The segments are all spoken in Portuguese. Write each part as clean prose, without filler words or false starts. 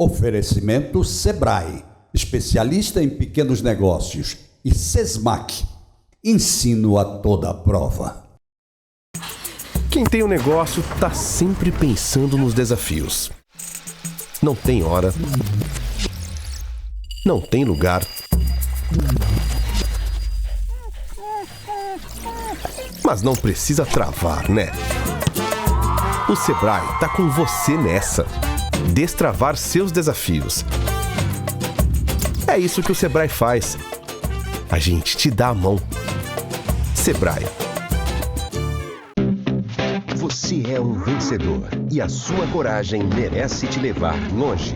Oferecimento Sebrae, especialista em pequenos negócios, e Sesmac, ensino a toda prova. Quem tem um negócio está sempre pensando nos desafios. Não tem hora, não tem lugar, mas não precisa travar, né? O Sebrae tá com você nessa. Destravar seus desafios. É isso que o Sebrae faz. A gente te dá a mão. Sebrae. Você é um vencedor e a sua coragem merece te levar longe.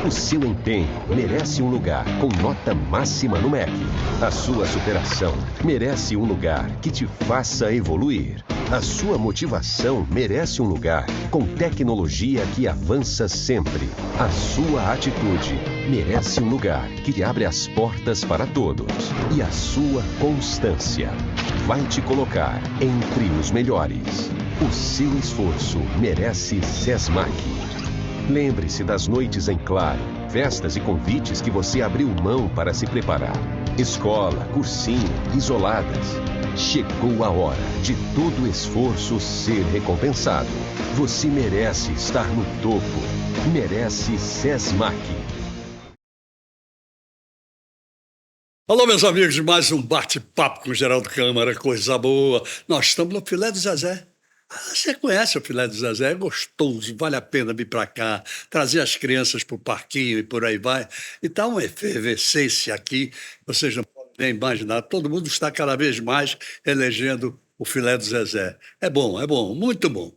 O seu empenho merece um lugar com nota máxima no MEC. A sua superação merece um lugar que te faça evoluir. A sua motivação merece um lugar com tecnologia que avança sempre. A sua atitude merece um lugar que te abre as portas para todos. E a sua constância vai te colocar entre os melhores. O seu esforço merece Sesmac. Lembre-se das noites em claro, festas e convites que você abriu mão para se preparar. Escola, cursinho, isoladas. Chegou a hora de todo o esforço ser recompensado. Você merece estar no topo. Merece Sesmac. Alô, meus amigos, mais um bate-papo com o Geraldo Câmara, coisa boa. Nós estamos no Filé do Zezé. Você conhece o Filé do Zezé? É gostoso, vale a pena vir para cá, trazer as crianças para o parquinho e por aí vai. E está uma efervescência aqui, vocês não podem nem imaginar. Todo mundo está cada vez mais elegendo o Filé do Zezé. É bom, muito bom.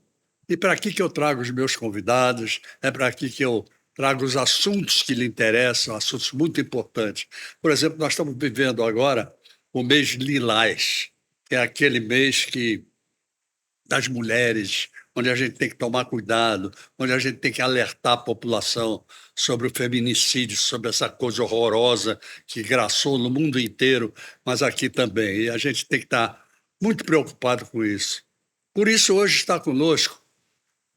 E para aqui que eu trago os meus convidados, é para aqui que eu trago os assuntos que lhe interessam, assuntos muito importantes. Por exemplo, nós estamos vivendo agora o mês Lilás, que é aquele mês das mulheres, onde a gente tem que tomar cuidado, onde a gente tem que alertar a população sobre o feminicídio, sobre essa coisa horrorosa que graçou no mundo inteiro, mas aqui também. E a gente tem que estar muito preocupado com isso. Por isso, hoje está conosco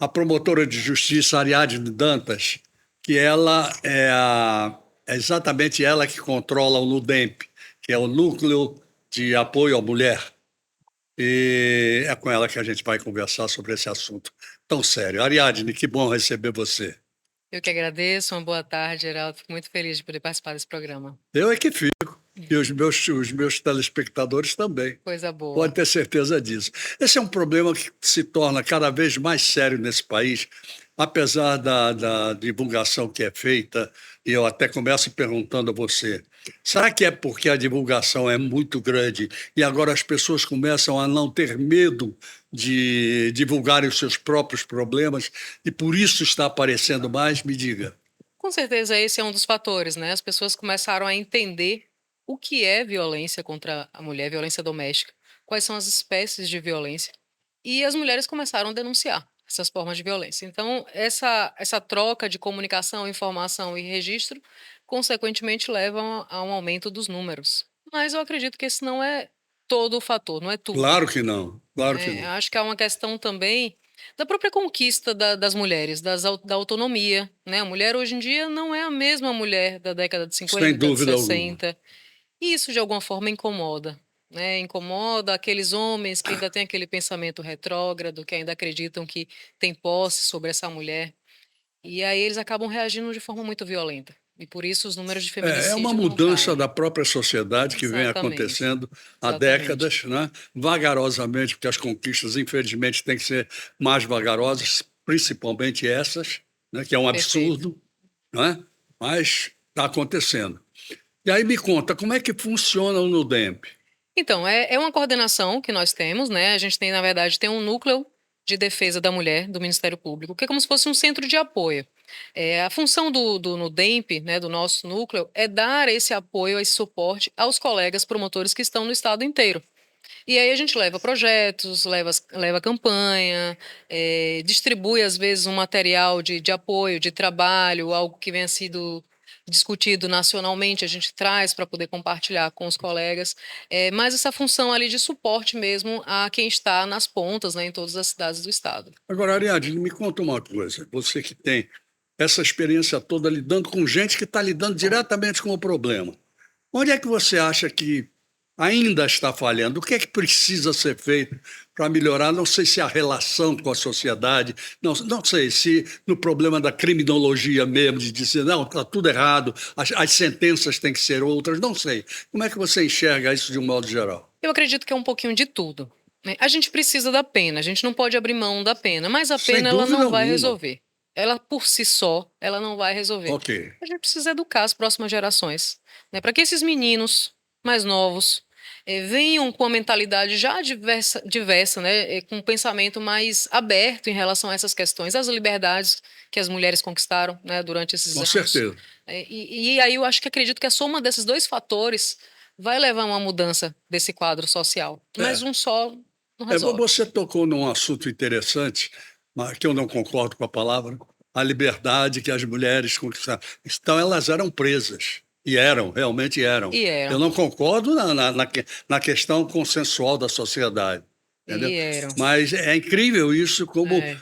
a promotora de justiça Ariadne Dantas, que ela é exatamente ela que controla o NUDEMP, que é o Núcleo de Apoio à Mulher. E é com ela que a gente vai conversar sobre esse assunto tão sério. Ariadne, que bom receber você. Eu que agradeço, uma boa tarde, Geraldo. Fico muito feliz de poder participar desse programa. Eu é que fico, e os meus telespectadores também. Coisa boa. Pode ter certeza disso. Esse é um problema que se torna cada vez mais sério nesse país, apesar da divulgação que é feita, e eu até começo perguntando a você, será que é porque a divulgação é muito grande e agora as pessoas começam a não ter medo de divulgarem os seus próprios problemas e por isso está aparecendo mais? Me diga. Com certeza esse é um dos fatores, né? As pessoas começaram a entender o que é violência contra a mulher, violência doméstica, quais são as espécies de violência, e as mulheres começaram a denunciar essas formas de violência. Então, essa troca de comunicação, informação e registro, consequentemente, leva a um aumento dos números. Mas eu acredito que esse não é todo o fator, não é tudo. Claro que não, claro que não. Acho que há uma questão também da própria conquista das mulheres, da autonomia, né? A mulher hoje em dia não é a mesma mulher da década de 50, Sem dúvida de 60. E isso, de alguma forma, incomoda. Né? Incomoda aqueles homens que ainda têm aquele pensamento retrógrado, que ainda acreditam que tem posse sobre essa mulher. E aí eles acabam reagindo de forma muito violenta. E por isso os números de feminicídio É uma não mudança caem. da própria sociedade que vem Exatamente. acontecendo há Exatamente. décadas, né? Vagarosamente, porque as conquistas, infelizmente, têm que ser mais vagarosas, principalmente essas, né? Que é um absurdo, né? Mas está acontecendo. E aí me conta, como é que funciona o NUDEMP? Então, é uma coordenação que nós temos, né? A gente tem, na verdade, tem um núcleo de defesa da mulher do Ministério Público, que é como se fosse um centro de apoio. A função do NUDEMP, né, do nosso núcleo, é dar esse apoio, esse suporte aos colegas promotores que estão no estado inteiro. E aí a gente leva projetos, leva campanha, distribui, às vezes, um material de apoio, de trabalho, algo que venha sido discutido nacionalmente, a gente traz para poder compartilhar com os colegas, mas essa função ali de suporte mesmo a quem está nas pontas, né, em todas as cidades do estado. Agora, Ariadne, me conta uma coisa. Você que tem essa experiência toda lidando com gente que está lidando diretamente com o problema. Onde é que você acha que ainda está falhando? O que é que precisa ser feito para melhorar? Não sei se a relação com a sociedade, não sei se no problema da criminologia mesmo, de dizer, não, está tudo errado, as sentenças têm que ser outras, não sei. Como é que você enxerga isso de um modo geral? Eu acredito que é um pouquinho de tudo, né? A gente precisa da pena, a gente não pode abrir mão da pena, mas a Sem pena ela dúvida não vai alguma. resolver. Ela por si só, ela não vai resolver. Ok. A gente precisa educar as próximas gerações, né? Para que esses meninos mais novos venham com a mentalidade já diversa, né? Com um pensamento mais aberto em relação a essas questões, as liberdades que as mulheres conquistaram, né, durante esses Com anos. certeza. E aí eu acho que acredito que a soma desses dois fatores vai levar a uma mudança desse quadro social. Mas um só não resolve. Você tocou num assunto interessante, mas que eu não concordo com a palavra, a liberdade que as mulheres conquistaram. Então, elas eram presas. E eram, realmente eram. E eram. Eu não concordo na questão consensual da sociedade. Entendeu? E eram. Mas é incrível isso, como É.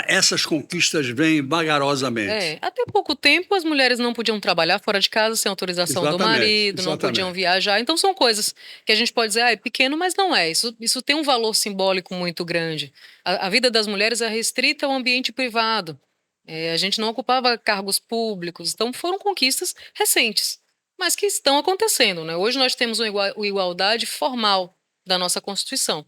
essas conquistas vêm vagarosamente. Até pouco tempo as mulheres não podiam trabalhar fora de casa sem autorização do Exatamente, marido, não exatamente. podiam viajar. Então são coisas que a gente pode dizer, é pequeno, mas não é. Isso tem um valor simbólico muito grande. A vida das mulheres é restrita ao ambiente privado. A gente não ocupava cargos públicos. Então foram conquistas recentes, mas que estão acontecendo, né? Hoje nós temos uma igualdade formal da nossa Constituição.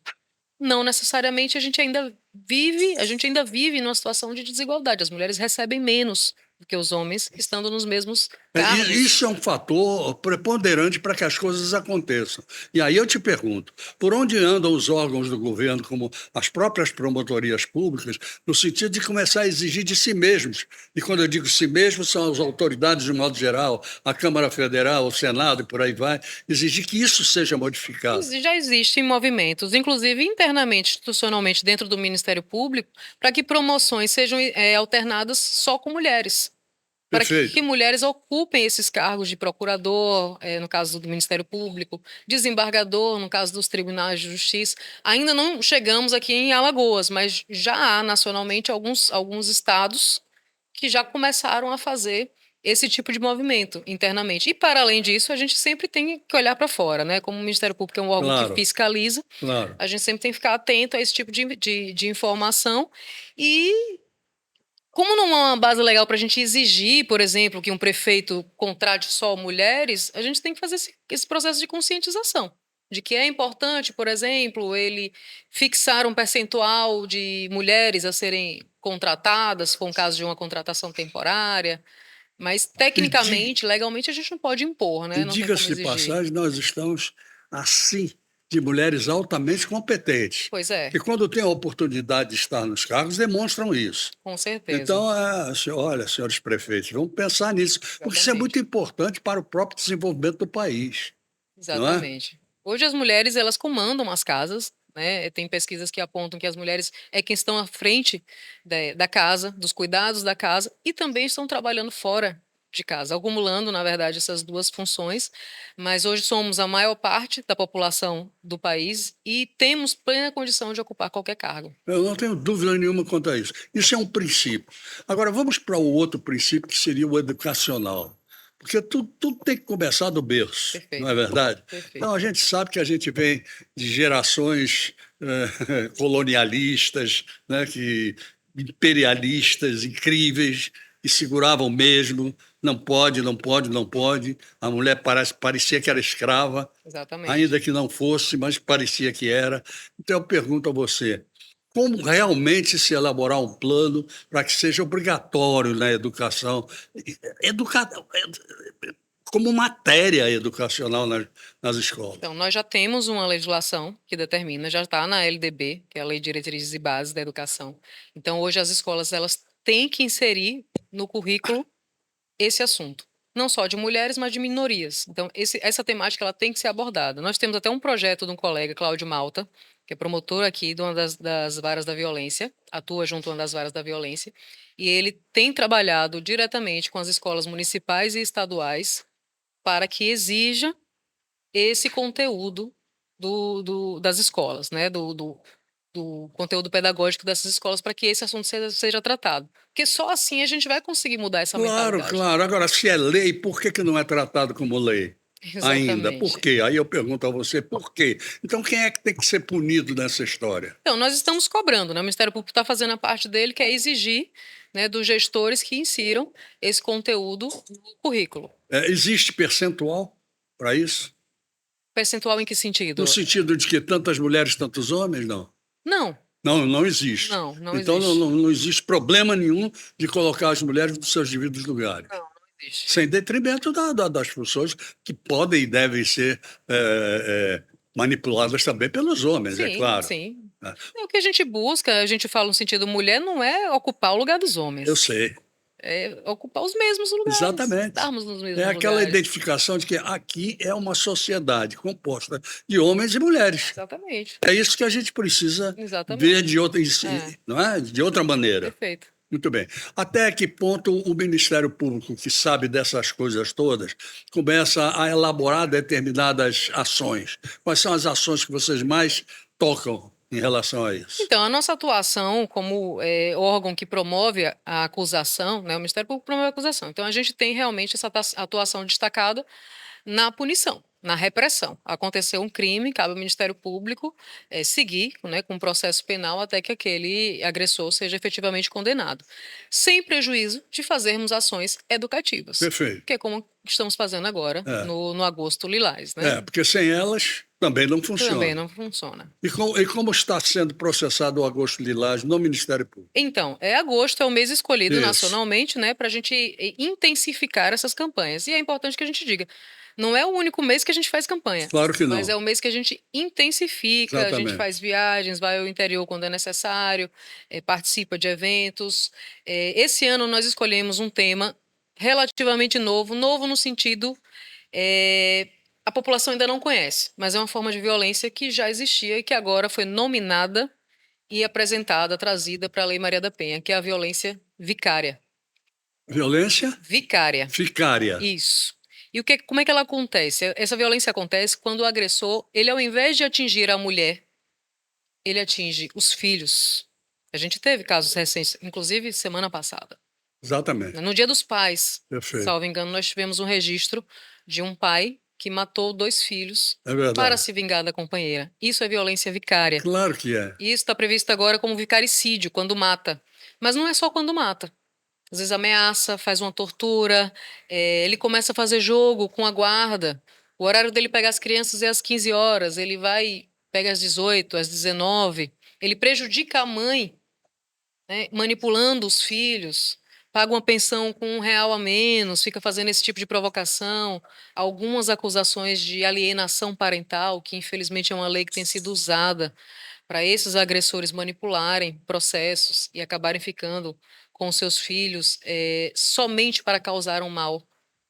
Não necessariamente a gente ainda vive numa situação de desigualdade. As mulheres recebem menos do que os homens, estando nos mesmos cargos. Isso é um fator preponderante para que as coisas aconteçam. E aí eu te pergunto, por onde andam os órgãos do governo, como as próprias promotorias públicas, no sentido de começar a exigir de si mesmos? E quando eu digo si mesmos, são as autoridades de modo geral, a Câmara Federal, o Senado e por aí vai, exigir que isso seja modificado. Já existem movimentos, inclusive internamente, institucionalmente, dentro do Ministério Público, para que promoções sejam alternadas só com mulheres. Para Perfeito. que mulheres ocupem esses cargos de procurador, no caso do Ministério Público, desembargador, no caso dos tribunais de justiça. Ainda não chegamos aqui em Alagoas, mas já há nacionalmente alguns estados que já começaram a fazer esse tipo de movimento internamente. E, para além disso, a gente sempre tem que olhar para fora, né? Como o Ministério Público é um órgão Claro. que fiscaliza, Claro. a gente sempre tem que ficar atento a esse tipo de informação. E como não há uma base legal para a gente exigir, por exemplo, que um prefeito contrate só mulheres, a gente tem que fazer esse processo de conscientização. De que é importante, por exemplo, ele fixar um percentual de mulheres a serem contratadas, com o caso de uma contratação temporária. Mas, tecnicamente, legalmente, a gente não pode impor, né? E Não tem como diga-se de exigir. passagem, nós estamos assim de mulheres altamente competentes. Pois é, Que quando têm a oportunidade de estar nos cargos, demonstram isso. com certeza. Então, olha, senhores prefeitos, vamos pensar nisso, porque isso é Exatamente. muito importante para o próprio desenvolvimento do país. Exatamente. Hoje as mulheres, elas comandam as casas, né? Tem pesquisas que apontam que as mulheres é quem estão à frente da casa, dos cuidados da casa, e também estão trabalhando fora de casa, acumulando, na verdade, essas duas funções. Mas hoje somos a maior parte da população do país e temos plena condição de ocupar qualquer cargo. Eu não tenho dúvida nenhuma quanto a isso. Isso é um princípio. Agora, vamos para o outro princípio, que seria o educacional. Porque tudo tem que começar do berço, Perfeito. não é verdade? Perfeito. Então, a gente sabe que a gente vem de gerações colonialistas, né, imperialistas incríveis, que seguravam mesmo, não pode, não pode, não pode. A mulher parecia que era escrava, Exatamente. ainda que não fosse, mas parecia que era. Então, eu pergunto a você, como realmente se elaborar um plano para que seja obrigatório na educação, como matéria educacional nas escolas? Então, nós já temos uma legislação que determina, já está na LDB, que é a Lei de Diretrizes e Bases da Educação. Então, hoje as escolas elas têm que inserir no currículo esse assunto. Não só de mulheres, mas de minorias. Então, essa temática ela tem que ser abordada. Nós temos até um projeto de um colega, Cláudio Malta, que é promotor aqui de uma das varas da violência, atua junto a uma das varas da violência, e ele tem trabalhado diretamente com as escolas municipais e estaduais para que exija esse conteúdo das escolas, né? do conteúdo pedagógico dessas escolas para que esse assunto seja tratado. Porque só assim a gente vai conseguir mudar essa Claro, mentalidade. claro. Agora, se é lei, por que que não é tratado como lei? Ainda. Por Exatamente. quê? Aí eu pergunto a você, por quê? Então, quem é que tem que ser punido nessa história? Então, nós estamos cobrando, né? O Ministério Público está fazendo a parte dele, que é exigir, né, dos gestores que insiram esse conteúdo no currículo. Existe percentual para isso? Percentual em que No sentido? sentido de que tantas mulheres, tantos homens? Não. Não, Não, não existe. não Então, existe. não existe problema nenhum de colocar as mulheres nos seus devidos lugares. Não existe. Sem detrimento das funções que podem e devem ser manipuladas também pelos homens, é Sim, claro. sim. É. O que a gente busca, a gente fala no sentido mulher, não é ocupar o lugar dos homens. Eu sei. É ocupar os mesmos lugares. Exatamente. Estarmos nos mesmos É aquela lugares. identificação de que aqui é uma sociedade composta de homens e mulheres. Exatamente. É isso que a gente precisa Exatamente. ver de outra, É. não é? De outra maneira. Perfeito. Muito bem. Até que ponto o Ministério Público, que sabe dessas coisas todas, começa a elaborar determinadas ações? Quais são as ações que vocês mais tocam em relação a isso? Então, a nossa atuação como órgão que promove a acusação, né, o Ministério Público promove a acusação. Então, a gente tem realmente essa atuação destacada na punição, na repressão. Aconteceu um crime, cabe ao Ministério Público seguir, né, com um processo penal até que aquele agressor seja efetivamente condenado, sem prejuízo de fazermos ações educativas, Perfeito. que é como estamos fazendo agora É. no Agosto Lilás, né? Porque sem elas também não funciona. Também não funciona. E como está sendo processado o Agosto Lilás no Ministério Público? Então, agosto é o mês escolhido Isso. nacionalmente, né, para a gente intensificar essas campanhas. E é importante que a gente diga, não é o único mês que a gente faz campanha. Claro que não. Mas é o mês que a gente intensifica, a Exatamente. gente faz viagens, vai ao interior quando é necessário, participa de eventos. Esse ano nós escolhemos um tema relativamente novo no sentido a população ainda não conhece, mas é uma forma de violência que já existia e que agora foi nominada e apresentada, trazida para a Lei Maria da Penha, que é a violência vicária. Violência Vicária. vicária. Isso. E como é que ela acontece? Essa violência acontece quando o agressor, ele ao invés de atingir a mulher, ele atinge os filhos. A gente teve casos recentes, inclusive semana passada. Exatamente. No Dia dos Pais, Perfeito. salvo engano, nós tivemos um registro de um pai que matou 2 filhos É verdade. para se vingar da companheira. Isso é violência vicária. Claro que é. E isso está previsto agora como vicaricídio, quando mata. Mas não é só quando mata. Às vezes ameaça, faz uma tortura, ele começa a fazer jogo com a guarda. O horário dele pegar as crianças é às 15 horas, ele vai, pega às 18, às 19. Ele prejudica a mãe, né, manipulando os filhos, paga uma pensão com R$ 1 a menos, fica fazendo esse tipo de provocação. Algumas acusações de alienação parental, que infelizmente é uma lei que tem sido usada para esses agressores manipularem processos e acabarem ficando com seus filhos somente para causar um mal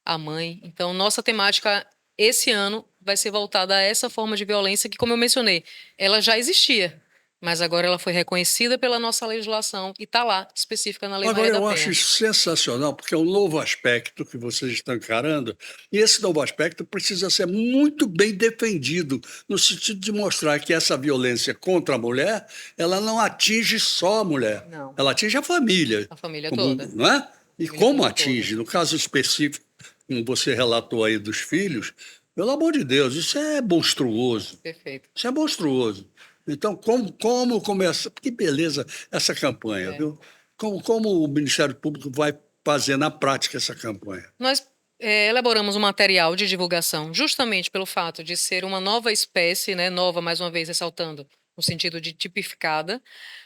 à mãe. Então, nossa temática esse ano vai ser voltada a essa forma de violência que, como eu mencionei, ela já existia, mas agora ela foi reconhecida pela nossa legislação e está lá, específica na Lei Agora, Maria eu da acho Penha. isso sensacional, porque é um novo aspecto que vocês estão encarando, e esse novo aspecto precisa ser muito bem defendido, no sentido de mostrar que essa violência contra a mulher, ela não atinge só a mulher, Não. ela atinge a família. A família toda. Não é? E Família como como um atinge? No caso específico, como você relatou aí dos filhos, pelo amor de Deus, isso é monstruoso. Perfeito. Isso é monstruoso. Então, como começa? Que beleza essa campanha, viu? Como o Ministério Público vai fazer na prática essa campanha? Nós elaboramos um material de divulgação justamente pelo fato de ser uma nova espécie, né, nova, mais uma vez ressaltando, no sentido de tipificada,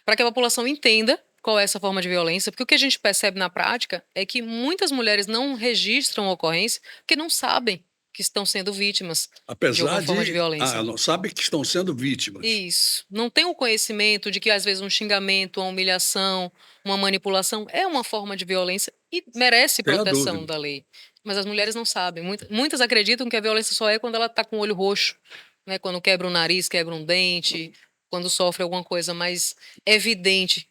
para que a população entenda qual é essa forma de violência, porque o que a gente percebe na prática é que muitas mulheres não registram a ocorrência porque não sabem que estão sendo vítimas de Apesar alguma forma de violência. não sabe que estão sendo vítimas. Isso. Não tem o conhecimento de que, às vezes, um xingamento, uma humilhação, uma manipulação é uma forma de violência e merece Sem a proteção dúvida. da lei. Mas as mulheres não sabem. Muitas acreditam que a violência só é quando ela está com o olho roxo, né? Quando quebra um nariz, quebra um dente, quando sofre alguma coisa mais evidente.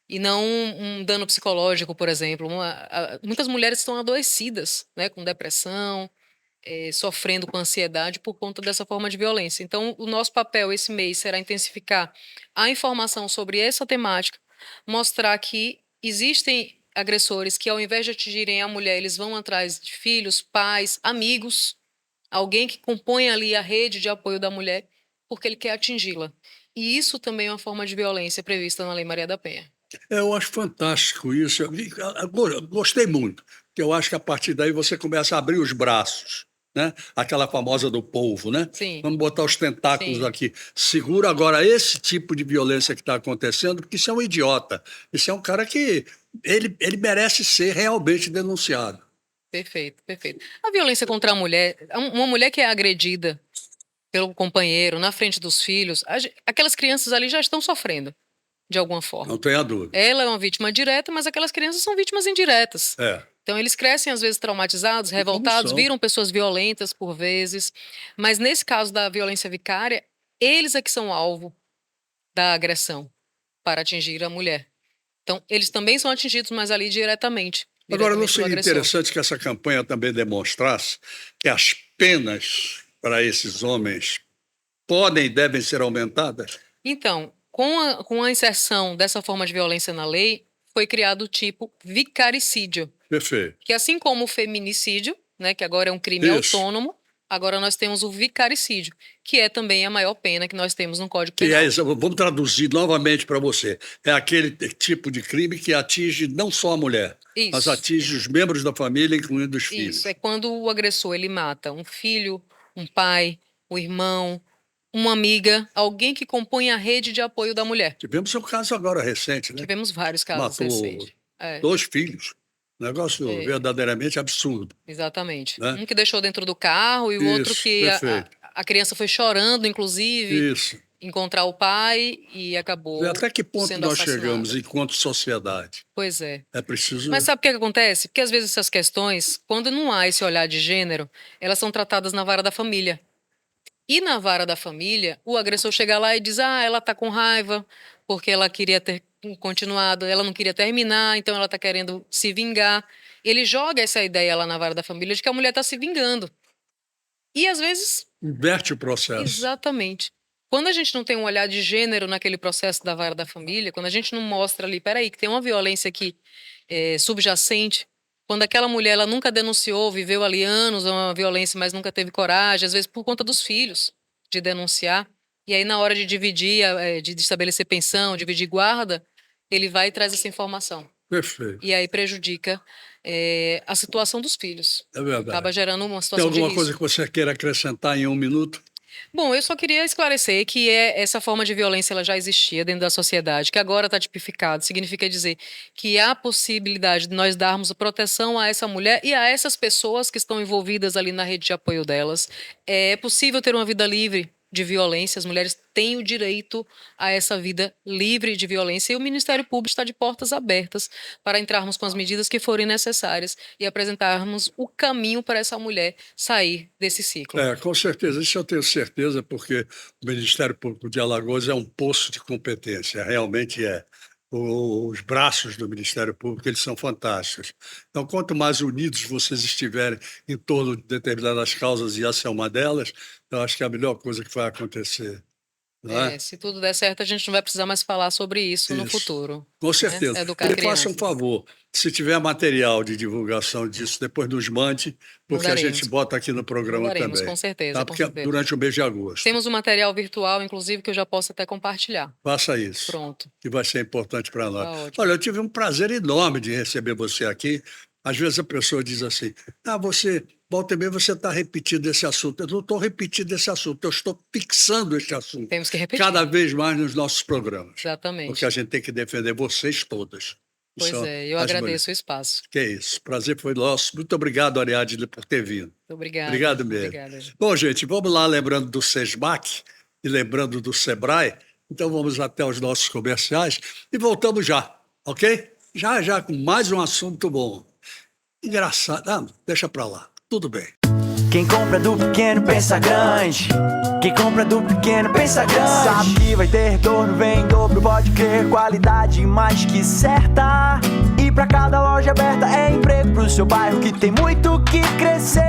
E não um dano psicológico, por exemplo. Muitas mulheres estão adoecidas, né? Com depressão. sofrendo com ansiedade por conta dessa forma de violência. Então, o nosso papel esse mês será intensificar a informação sobre essa temática, mostrar que existem agressores que, ao invés de atingirem a mulher, eles vão atrás de filhos, pais, amigos, alguém que compõe ali a rede de apoio da mulher, porque ele quer atingi-la. E isso também é uma forma de violência prevista na Lei Maria da Penha. Eu acho fantástico isso. Eu gostei muito, porque eu acho que a partir daí você começa a abrir os braços, né? Aquela famosa do polvo, né? Sim. Vamos botar os tentáculos Sim. aqui. Segura agora esse tipo de violência que está acontecendo, porque isso é um idiota. Isso é um cara que ele merece ser realmente denunciado. Perfeito, perfeito. A violência contra a mulher, uma mulher que é agredida pelo companheiro, na frente dos filhos, aquelas crianças ali já estão sofrendo, de alguma forma. Não tenha dúvida. Ela é uma vítima direta, mas aquelas crianças são vítimas indiretas. Então, eles crescem, às vezes, traumatizados, revoltados, viram pessoas violentas, por vezes. Mas, nesse caso da violência vicária, eles é que são alvo da agressão para atingir a mulher. Então, eles também são atingidos, mas ali diretamente. Agora, não seria interessante que essa campanha também demonstrasse que as penas para esses homens podem e devem ser aumentadas? Então, com a inserção dessa forma de violência na lei, foi criado o tipo vicaricídio. Perfeito. Que assim como o feminicídio, né, que agora é um crime autônomo, agora nós temos o vicaricídio, que é também a maior pena que nós temos no Código Penal. Vamos traduzir novamente para você. É aquele tipo de crime que atinge não só a mulher, mas atinge os membros da família, incluindo os filhos. Isso, é quando o agressor ele mata um filho, um pai, um irmão, uma amiga, alguém que compõe a rede de apoio da mulher. Tivemos um caso agora recente, né? Tivemos vários casos recentes. 2 filhos. Negócio verdadeiramente absurdo. Exatamente. Né? Um que deixou dentro do carro e o outro que a criança foi chorando, inclusive, encontrar o pai e acabou até que ponto sendo nós assassinada. chegamos enquanto sociedade? Pois é. É preciso... Mas sabe o que acontece? Porque às vezes essas questões, quando não há esse olhar de gênero, elas são tratadas na vara da família. E na vara da família, o agressor chega lá e diz, ela está com raiva porque ela queria ter continuado, ela não queria terminar, então ela está querendo se vingar. Ele joga essa ideia lá na vara da família de que a mulher está se vingando. E às vezes... inverte o processo. Exatamente. Quando a gente não tem um olhar de gênero naquele processo da vara da família, quando a gente não mostra ali, peraí, que tem uma violência aqui subjacente, quando aquela mulher ela nunca denunciou, viveu ali anos uma violência, mas nunca teve coragem, às vezes por conta dos filhos, de denunciar. E aí na hora de dividir, de estabelecer pensão, dividir guarda, ele vai e traz essa informação. Perfeito. E aí prejudica a situação dos filhos. É verdade. Acaba gerando uma situação de risco. risco. Tem alguma coisa que você queira acrescentar em 1 minuto? Bom, eu só queria esclarecer que essa forma de violência ela já existia dentro da sociedade, que agora está tipificado. Significa dizer que há possibilidade de nós darmos proteção a essa mulher e a essas pessoas que estão envolvidas ali na rede de apoio delas. É possível ter uma vida livre de violência, as mulheres têm o direito a essa vida livre de violência e o Ministério Público está de portas abertas para entrarmos com as medidas que forem necessárias e apresentarmos o caminho para essa mulher sair desse ciclo. Com certeza, isso eu tenho certeza, porque o Ministério Público de Alagoas é um poço de competência, realmente é. Os braços do Ministério Público, eles são fantásticos. Então, quanto mais unidos vocês estiverem em torno de determinadas causas, e essa é uma delas, eu acho que é a melhor coisa que vai acontecer. Não é? Se tudo der certo, a gente não vai precisar mais falar sobre isso no futuro. Com certeza. Né? Educar crianças. Faça um favor, se tiver material de divulgação disso, depois nos mande, porque a gente bota aqui no programa também. Com certeza. Tá? Porque durante o mês de agosto. Temos um material virtual, inclusive, que eu já posso até compartilhar. Faça isso. Pronto. Que vai ser importante para nós. Tá ótimo. Olha, eu tive um prazer enorme de receber você aqui. Às vezes a pessoa diz assim, volta e meia você está repetindo esse assunto. Eu não estou repetindo esse assunto, eu estou fixando esse assunto. Temos que repetir. Cada vez mais nos nossos programas. Exatamente. Porque a gente tem que defender vocês todas. Pois eu agradeço o espaço. Que é isso, prazer foi nosso. Muito obrigado, Ariadne, por ter vindo. Muito obrigada. Obrigado mesmo. Obrigada. Bom, gente, vamos lá, lembrando do SESMAC e lembrando do SEBRAE. Então vamos até os nossos comerciais e voltamos já, ok? Já com mais um assunto bom. Engraçado. Deixa pra lá. Tudo bem. Quem compra do pequeno pensa grande. Quem compra do pequeno pensa grande. Sabe que vai ter retorno, vem em dobro, pode crer. Qualidade mais que certa. E pra cada loja aberta é emprego pro seu bairro que tem muito que crescer.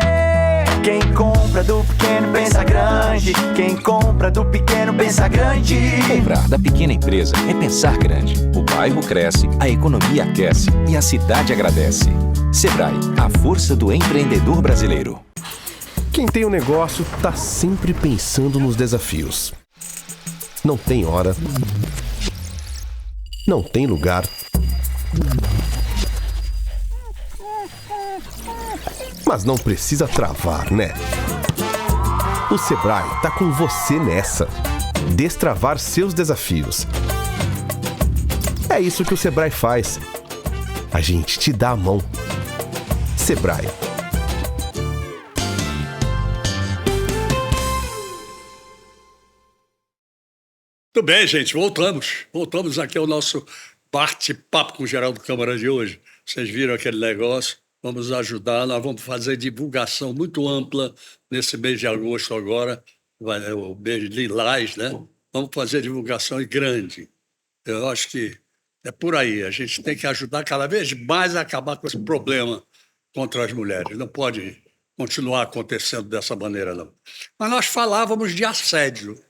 Quem compra do pequeno pensa grande. Quem compra do pequeno pensa grande. Comprar da pequena empresa é pensar grande. O bairro cresce, a economia aquece e a cidade agradece. Sebrae, a força do empreendedor brasileiro. Quem tem um negócio tá sempre pensando nos desafios. Não tem hora. Não tem lugar. Mas não precisa travar, né? O Sebrae tá com você nessa. Destravar seus desafios. É isso que o Sebrae faz. A gente te dá a mão. Sebrae. Tudo bem, gente, voltamos. Voltamos aqui ao nosso bate-papo com o Geraldo Câmara de hoje. Vocês viram aquele negócio? Vamos ajudar, nós vamos fazer divulgação muito ampla nesse mês de agosto agora, é o mês de Lilás, né? Vamos fazer divulgação grande. Eu acho que é por aí. A gente tem que ajudar cada vez mais a acabar com esse problema contra as mulheres. Não pode continuar acontecendo dessa maneira, não. Mas nós falávamos de assédio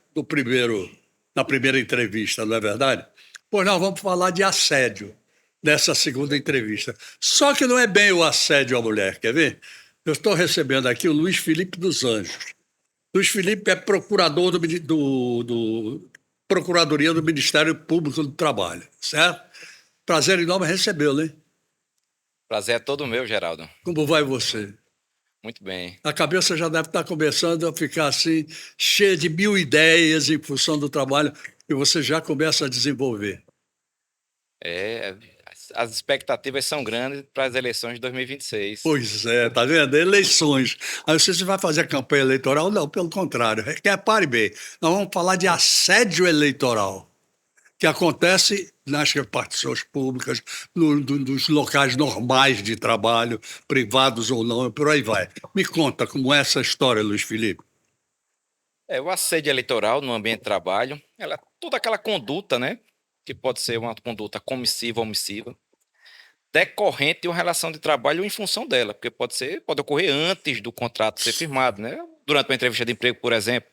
na primeira entrevista, não é verdade? Pois nós vamos falar de assédio nessa segunda entrevista. Só que não é bem o assédio à mulher, quer ver? Eu estou recebendo aqui o Luiz Felipe dos Anjos. Luiz Felipe é procurador do Procuradoria do Ministério Público do Trabalho, certo? Prazer enorme recebê-lo, hein? Prazer é todo meu, Geraldo. Como vai você? Muito bem. A cabeça já deve estar começando a ficar assim, cheia de mil ideias em função do trabalho que você já começa a desenvolver. As expectativas são grandes para as eleições de 2026. Pois é, tá vendo? Eleições. Aí você vai fazer a campanha eleitoral? Não, pelo contrário. Repare bem, nós vamos falar de assédio eleitoral, que acontece nas repartições públicas, nos locais normais de trabalho, privados ou não, e por aí vai. Me conta como é essa história, Luiz Felipe. O assédio eleitoral no ambiente de trabalho, toda aquela conduta, né, que pode ser uma conduta comissiva ou omissiva, decorrente de uma relação de trabalho em função dela, porque pode ocorrer antes do contrato ser firmado, né, durante uma entrevista de emprego, por exemplo,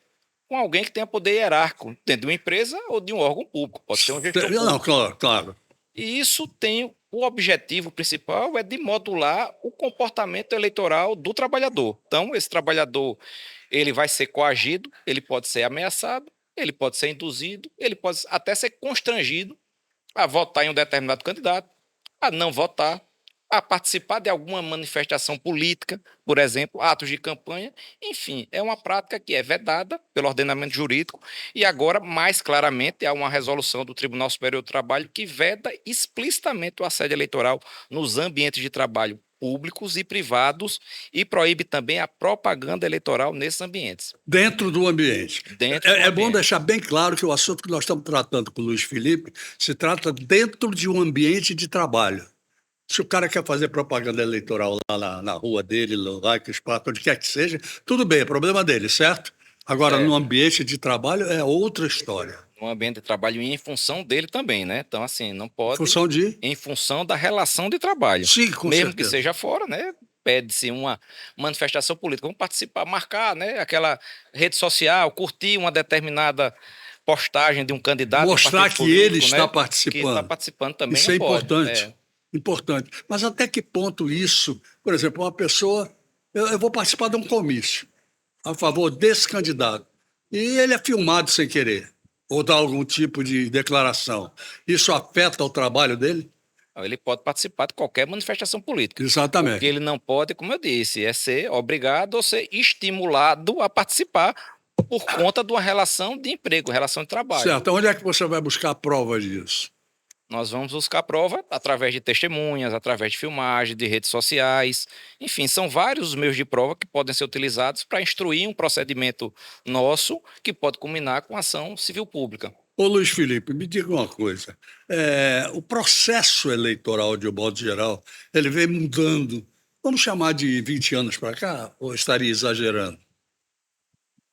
com alguém que tenha poder hierárquico dentro de uma empresa ou de um órgão público, pode ser um gestor público. Não, claro. E isso tem o objetivo principal é de modular o comportamento eleitoral do trabalhador. Então, esse trabalhador ele vai ser coagido, ele pode ser ameaçado, ele pode ser induzido, ele pode até ser constrangido a votar em um determinado candidato, a não votar, a participar de alguma manifestação política, por exemplo, atos de campanha. Enfim, é uma prática que é vedada pelo ordenamento jurídico e agora, mais claramente, há uma resolução do Tribunal Superior do Trabalho que veda explicitamente o assédio eleitoral nos ambientes de trabalho públicos e privados e proíbe também a propaganda eleitoral nesses ambientes. Dentro do ambiente. É bom ambiente. deixar bem claro que o assunto que nós estamos tratando com o Luiz Felipe se trata dentro de um ambiente de trabalho. Se o cara quer fazer propaganda eleitoral lá na rua dele, lá que espaço, onde quer que seja, tudo bem, é problema dele, certo? Agora, no ambiente de trabalho é outra história. No ambiente de trabalho e em função dele também, né? Então, assim, não pode... Em função da relação de trabalho. Sim, com mesmo certeza. que seja fora, né? Pede-se uma manifestação política. Vamos participar, marcar, né? Aquela rede social, curtir uma determinada postagem de um candidato. Mostrar que político, ele está né? participando. Que está participando também. Isso não é pode. importante. Importante. Mas até que ponto isso... Por exemplo, uma pessoa... Eu vou participar de um comício a favor desse candidato. E ele é filmado sem querer. Ou dá algum tipo de declaração. Isso afeta o trabalho dele? Ele pode participar de qualquer manifestação política. Exatamente. O que ele não pode, como eu disse, é ser obrigado ou ser estimulado a participar por conta de uma relação de emprego, relação de trabalho. Certo. Onde é que você vai buscar a prova disso? Nós vamos buscar prova através de testemunhas, através de filmagem, de redes sociais. Enfim, são vários os meios de prova que podem ser utilizados para instruir um procedimento nosso que pode culminar com ação civil pública. Ô Luiz Felipe, me diga uma coisa. O processo eleitoral, de um modo geral, ele vem mudando. Vamos chamar de 20 anos para cá? Ou estaria exagerando?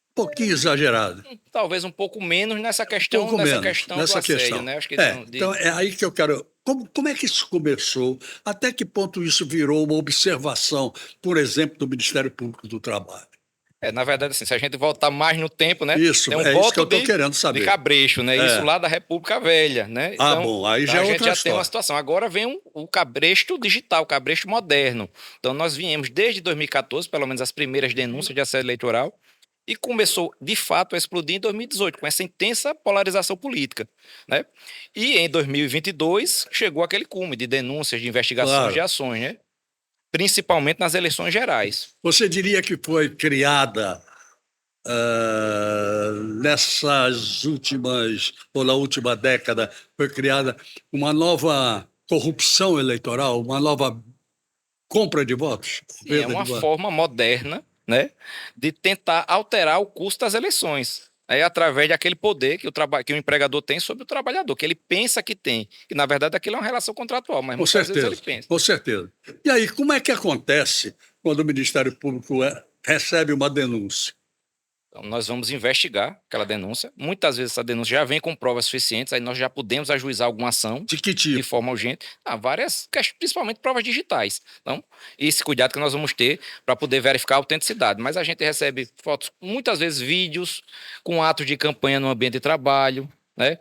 Um pouquinho exagerado. Talvez um pouco menos nessa questão, do assédio, né? Acho que Então, é aí que eu quero... Como é que isso começou? Até que ponto isso virou uma observação, por exemplo, do Ministério Público do Trabalho? Na verdade, assim, se a gente voltar mais no tempo, né? Isso, tem um é isso voto que eu estou querendo saber. de Cabresto, né? Isso lá da República Velha, né? Então, bom, aí então já a é gente outra já tem uma história. situação. Agora vem o Cabresto digital, o Cabresto moderno. Então nós viemos desde 2014, pelo menos as primeiras denúncias de assédio eleitoral, e começou, de fato, a explodir em 2018, com essa intensa polarização política, né? E em 2022 chegou aquele cume de denúncias, de investigações, Claro. de ações, né? Principalmente nas eleições gerais. Você diria que foi criada nessas últimas, ou na última década, foi criada uma nova corrupção eleitoral, uma nova compra de votos? Sim, é uma forma moderna, né, de tentar alterar o custo das eleições. Através daquele poder que o empregador tem sobre o trabalhador, que ele pensa que tem. E, na verdade, aquilo é uma relação contratual, mas Com muitas certeza, vezes ele pensa. com certeza. E aí, como é que acontece quando o Ministério Público recebe uma denúncia? Então, nós vamos investigar aquela denúncia. Muitas vezes essa denúncia já vem com provas suficientes, aí nós já podemos ajuizar alguma ação De que tipo? de forma urgente. Várias questões, principalmente provas digitais. Então, esse cuidado que nós vamos ter para poder verificar a autenticidade. Mas a gente recebe fotos, muitas vezes vídeos com atos de campanha no ambiente de trabalho, né?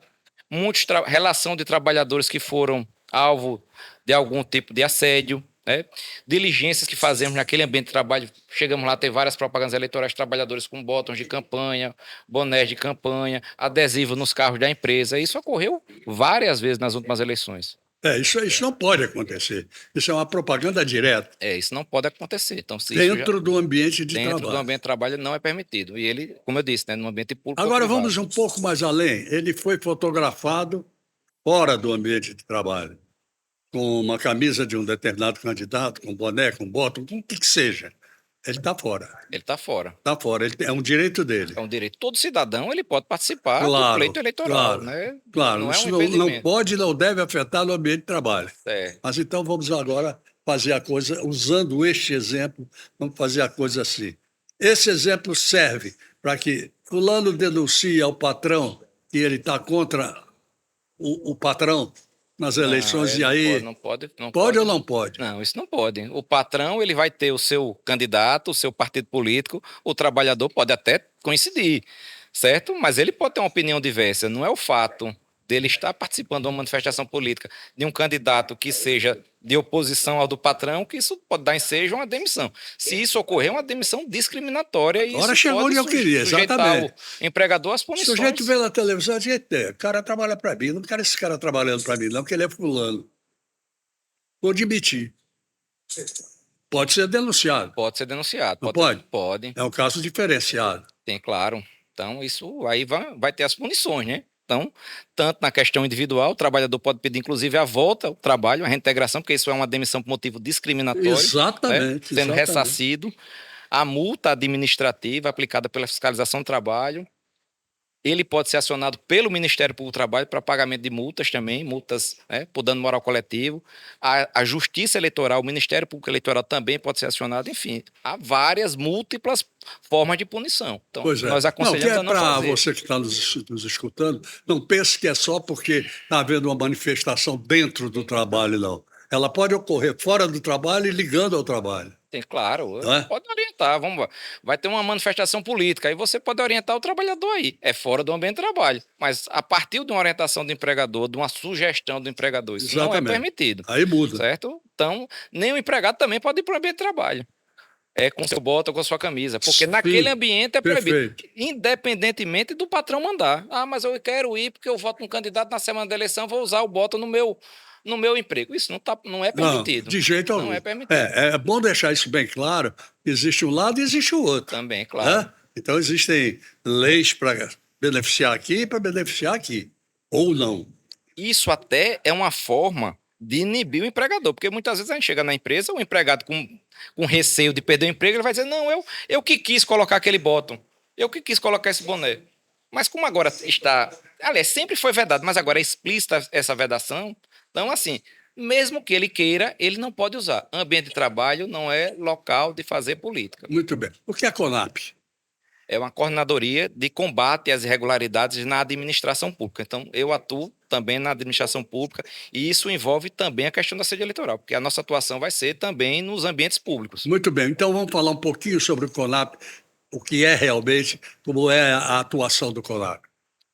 Relação de trabalhadores que foram alvo de algum tipo de assédio, né? Diligências que fazemos naquele ambiente de trabalho. Chegamos lá a ter várias propagandas eleitorais de trabalhadores com botões de campanha, bonés de campanha, adesivo nos carros da empresa. Isso ocorreu várias vezes nas últimas eleições. Isso não pode acontecer. Isso é uma propaganda direta. Isso não pode acontecer. Então, se dentro do ambiente de dentro trabalho. do ambiente de trabalho não é permitido. E ele, como eu disse, né, no ambiente público. Agora ou privado. vamos um pouco mais além. Ele foi fotografado fora do ambiente de trabalho, com uma camisa de um determinado candidato, com boné, com bota, com o que seja. Ele está fora. Ele está fora. Está fora. É um direito dele. É um direito. Todo cidadão ele pode participar Claro, do pleito eleitoral. claro, Né? Claro, não é isso um não impedimento. pode e não deve afetar no ambiente de trabalho. É. Mas então vamos agora fazer a coisa, usando este exemplo, vamos fazer a coisa assim. Esse exemplo serve para que fulano denuncie ao patrão que ele está contra o patrão nas eleições, e aí... Não pode. Pode ou não pode? Não, isso não pode. O patrão ele vai ter o seu candidato, o seu partido político, o trabalhador pode até coincidir, certo? Mas ele pode ter uma opinião diversa. Não é o fato dele estar participando de uma manifestação política de um candidato que seja de oposição ao do patrão, que isso pode dar ensejo a uma demissão. Se isso ocorrer, é uma demissão discriminatória. E Agora isso chegou pode onde eu queria, sujeitar exatamente. o empregador às Se punições. a gente vê na televisão, o cara trabalha para mim, não quero esse cara trabalhando para mim, não, porque ele é fulano. Vou demitir. Pode ser denunciado. Pode ser denunciado. Não pode? Pode. É um caso diferenciado. Tem, claro. Então, isso aí vai ter as punições, né? Então, tanto na questão individual, o trabalhador pode pedir, inclusive, a volta ao trabalho, a reintegração, porque isso é uma demissão por motivo discriminatório. Exatamente. Sendo exatamente. ressarcido. A multa administrativa aplicada pela fiscalização do trabalho. Ele pode ser acionado pelo Ministério Público do Trabalho para pagamento de multas também, multas, né, por dano moral coletivo. A Justiça Eleitoral, o Ministério Público Eleitoral também pode ser acionado. Enfim, há várias múltiplas formas de punição. Então, Pois é. nós aconselhamos a não para fazer. você que está nos escutando, não pense que é só porque está havendo uma manifestação dentro do trabalho, não. Ela pode ocorrer fora do trabalho e ligando ao trabalho. Tem, claro, Não é? pode orientar, vai ter uma manifestação política, aí você pode orientar o trabalhador aí, é fora do ambiente de trabalho, mas a partir de uma orientação do empregador, de uma sugestão do empregador, isso não é Exatamente. permitido, Aí muda. certo? Então, nem o empregado também pode ir para o ambiente de trabalho, com seu bota ou com sua camisa, porque Sim, naquele ambiente é proibido, perfeito. independentemente do patrão mandar. Mas eu quero ir porque eu voto num candidato na semana da eleição, vou usar o bota no meu emprego. Isso não é permitido. Não, de jeito algum. Não é permitido. É bom deixar isso bem claro. Existe um lado e existe o outro. Também, claro. Né? Então, existem leis para beneficiar aqui e para beneficiar aqui. Ou não. Isso até é uma forma de inibir o empregador, porque muitas vezes a gente chega na empresa, o empregado com receio de perder o emprego, ele vai dizer, não, eu que quis colocar aquele bottom, eu que quis colocar esse boné. Mas como agora está... Aliás, sempre foi vedado, mas agora é explícita essa vedação. Então, assim, mesmo que ele queira, ele não pode usar. Ambiente de trabalho não é local de fazer política. Muito bem. O que é a CONAP? É uma coordenadoria de combate às irregularidades na administração pública. Então, eu atuo também na administração pública e isso envolve também a questão da sede eleitoral, porque a nossa atuação vai ser também nos ambientes públicos. Muito bem. Então, vamos falar um pouquinho sobre o CONAP o que é realmente, como é a atuação do CONAB.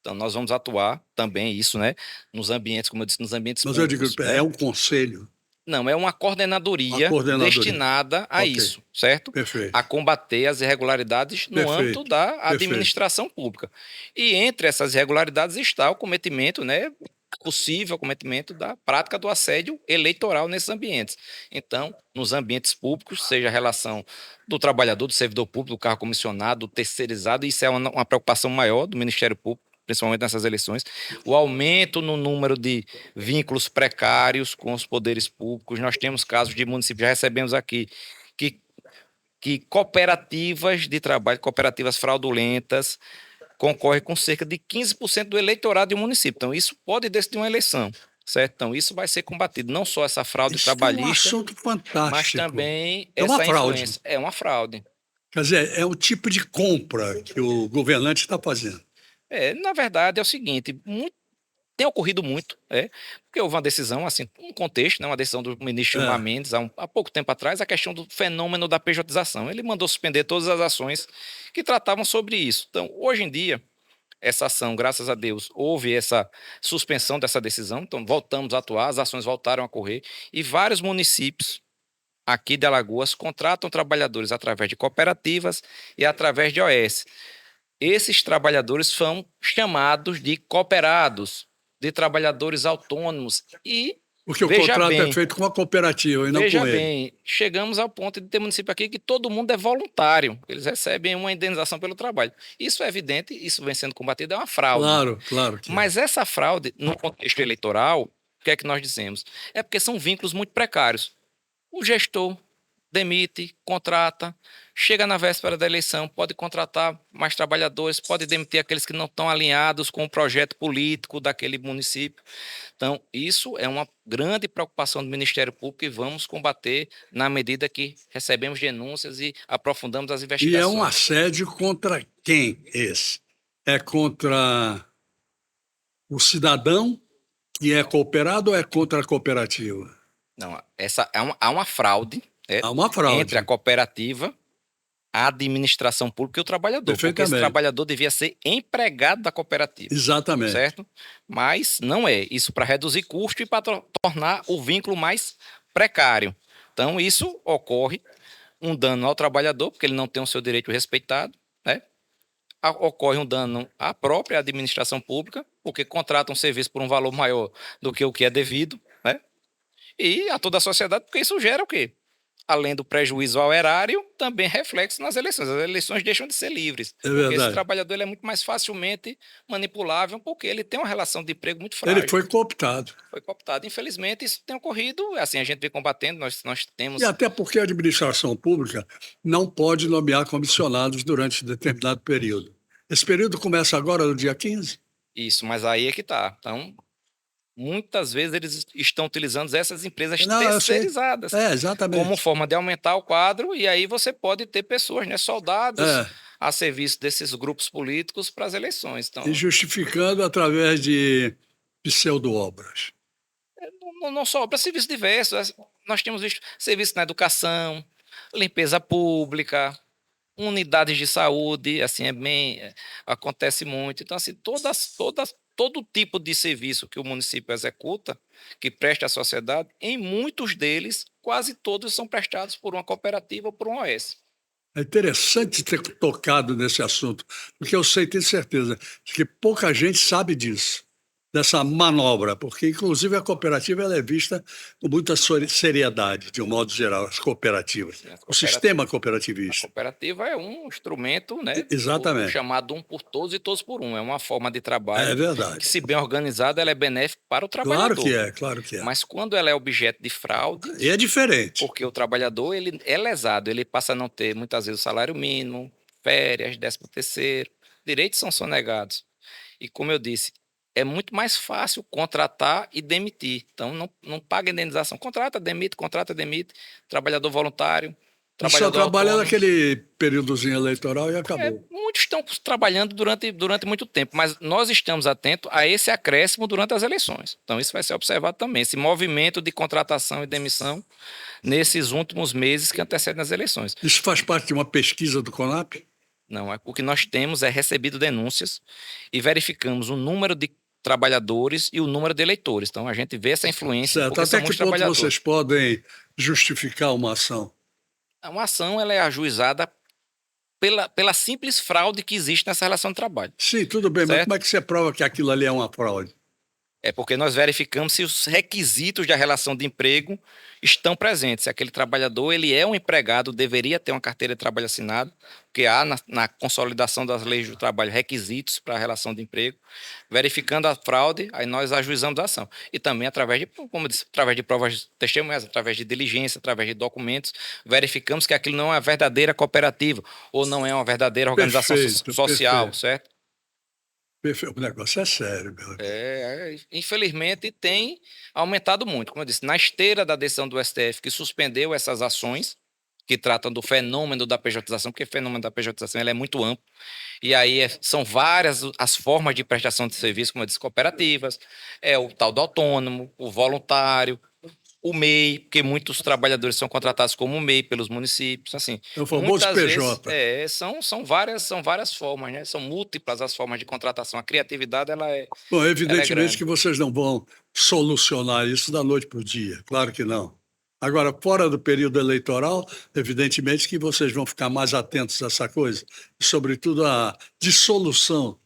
Então, nós vamos atuar também isso, né? Nos ambientes, como eu disse, nos ambientes Mas eu digo, públicos, né? é um conselho. Não, é uma coordenadoria, Uma coordenadoria. destinada a Ok. isso, certo? Perfeito. A combater as irregularidades no Perfeito. âmbito da Perfeito. administração pública. E entre essas irregularidades está o cometimento, né? Possível cometimento da prática do assédio eleitoral nesses ambientes. Então, nos ambientes públicos, seja a relação do trabalhador, do servidor público, do cargo comissionado, do terceirizado, isso é uma preocupação maior do Ministério Público, principalmente nessas eleições, o aumento no número de vínculos precários com os poderes públicos. Nós temos casos de municípios, já recebemos aqui, que cooperativas de trabalho, cooperativas fraudulentas, concorrem com cerca de 15% do eleitorado de um município. Então, isso pode decidir uma eleição, certo? Então, isso vai ser combatido, não só essa fraude Isso é um trabalhista, assunto fantástico. mas também É uma essa fraude. influência. É uma fraude. Quer dizer, é um tipo de compra que o governante está fazendo. Na verdade, é o seguinte, tem ocorrido muito, porque houve uma decisão, assim, um contexto, né, uma decisão do ministro Gilmar Mendes, há pouco tempo atrás, a questão do fenômeno da pejotização. Ele mandou suspender todas as ações que tratavam sobre isso. Então, hoje em dia, essa ação, graças a Deus, houve essa suspensão dessa decisão, então voltamos a atuar, as ações voltaram a correr, e vários municípios aqui de Alagoas contratam trabalhadores através de cooperativas e através de OS. Esses trabalhadores são chamados de cooperados, de trabalhadores autônomos. E, Porque o veja contrato bem, é feito com a cooperativa e não veja com ele. bem, chegamos ao ponto de ter município aqui que todo mundo é voluntário, eles recebem uma indenização pelo trabalho. Isso é evidente, isso vem sendo combatido, é uma fraude. Claro, claro. Que Mas essa fraude, no contexto eleitoral, o que é que nós dizemos? É porque são vínculos muito precários. O gestor demite, contrata, chega na véspera da eleição, pode contratar mais trabalhadores, pode demitir aqueles que não estão alinhados com o projeto político daquele município. Então, isso é uma grande preocupação do Ministério Público e vamos combater na medida que recebemos denúncias e aprofundamos as E investigações. é um assédio contra quem esse? É contra o cidadão que é cooperado ou é contra a cooperativa? Não, há uma fraude, Há uma fraude. entre a cooperativa, a administração pública e o trabalhador. Porque esse Perfeitamente. trabalhador devia ser empregado da cooperativa. Exatamente. Certo? Mas não é. Isso para reduzir custo e para tornar o vínculo mais precário. Então, isso ocorre um dano ao trabalhador, porque ele não tem o seu direito respeitado, né? Ocorre um dano à própria administração pública, porque contrata um serviço por um valor maior do que o que é devido, né? E a toda a sociedade, porque isso gera o quê? Além do prejuízo ao erário, também reflexo nas eleições. As eleições deixam de ser livres. É Porque verdade. esse trabalhador ele é muito mais facilmente manipulável, porque ele tem uma relação de emprego muito frágil. Ele foi cooptado. Foi cooptado. Infelizmente, isso tem ocorrido. Assim, a gente vem combatendo, nós temos... E até porque a administração pública não pode nomear comissionados durante determinado período. Esse período começa agora, no dia 15? Isso, mas aí é que está. Então, muitas vezes eles estão utilizando essas empresas Não, eu sei. terceirizadas Exatamente. como forma de aumentar o quadro, e aí você pode ter pessoas, né, soldados, a serviço desses grupos políticos para as eleições. Então, E justificando através de pseudo-obras. não só para serviços diversos. Nós temos visto serviço na educação, limpeza pública, unidades de saúde, assim, acontece muito. Então, assim, todo tipo de serviço que o município executa, que presta à sociedade, em muitos deles, quase todos são prestados por uma cooperativa ou por um OS. É interessante ter tocado nesse assunto, porque eu sei, tenho certeza, que pouca gente sabe disso, dessa manobra, porque, inclusive, a cooperativa ela é vista com muita seriedade, de um modo geral, as cooperativas. O sistema A cooperativista. cooperativa é um instrumento, né, Exatamente. chamado um por todos e todos por um. É uma forma de trabalho É verdade. que, se bem organizada, ela é benéfica para o trabalhador. Claro que é. Mas quando ela é objeto de fraude, E é diferente. porque o trabalhador ele é lesado, ele passa a não ter, muitas vezes, o salário mínimo, férias, 13º, direitos são sonegados. E, como eu disse, é muito mais fácil contratar e demitir. Então, não paga indenização. Contrata, demite, trabalhador voluntário, Só trabalhador trabalha autônomo. naquele períodozinho eleitoral e acabou. Muitos estão trabalhando durante muito tempo, mas nós estamos atentos a esse acréscimo durante as eleições. Então, isso vai ser observado também, esse movimento de contratação e demissão nesses últimos meses que antecedem as eleições. Isso faz parte de uma pesquisa do CONAP? Não, o que nós temos é recebido denúncias e verificamos o número de trabalhadores e o número de eleitores. Então, a gente vê essa influência, Certo. porque são Até que muitos ponto trabalhadores. vocês podem justificar uma ação? Uma ação ela é ajuizada pela simples fraude que existe nessa relação de trabalho. Sim, tudo bem, mas Certo. como é que você prova que aquilo ali é uma fraude? É porque nós verificamos se os requisitos da relação de emprego estão presentes. Se aquele trabalhador ele é um empregado, deveria ter uma carteira de trabalho assinada, porque há na consolidação das leis do trabalho requisitos para a relação de emprego. Verificando a fraude, aí nós ajuizamos a ação. E também através de, como eu disse, através de provas testemunhas, através de diligência, através de documentos, verificamos que aquilo não é uma verdadeira cooperativa ou não é uma verdadeira organização Perfeito, social, perfeito. certo? Perfeito. O negócio é sério, meu amigo. Infelizmente tem aumentado muito. Como eu disse, na esteira da decisão do STF que suspendeu essas ações que tratam do fenômeno da pejotização, porque o fenômeno da pejotização ele é muito amplo, e aí são várias as formas de prestação de serviço, como eu disse, cooperativas, é o tal do autônomo, o voluntário, o MEI, porque muitos trabalhadores são contratados como MEI pelos municípios, assim. É o famoso Muitas PJ. vezes, são várias formas, né? São múltiplas as formas de contratação. A criatividade, ela é Bom, ela é evidentemente grande. que vocês não vão solucionar isso da noite para o dia, claro que não. Agora, fora do período eleitoral, evidentemente que vocês vão ficar mais atentos a essa coisa, e sobretudo a dissolução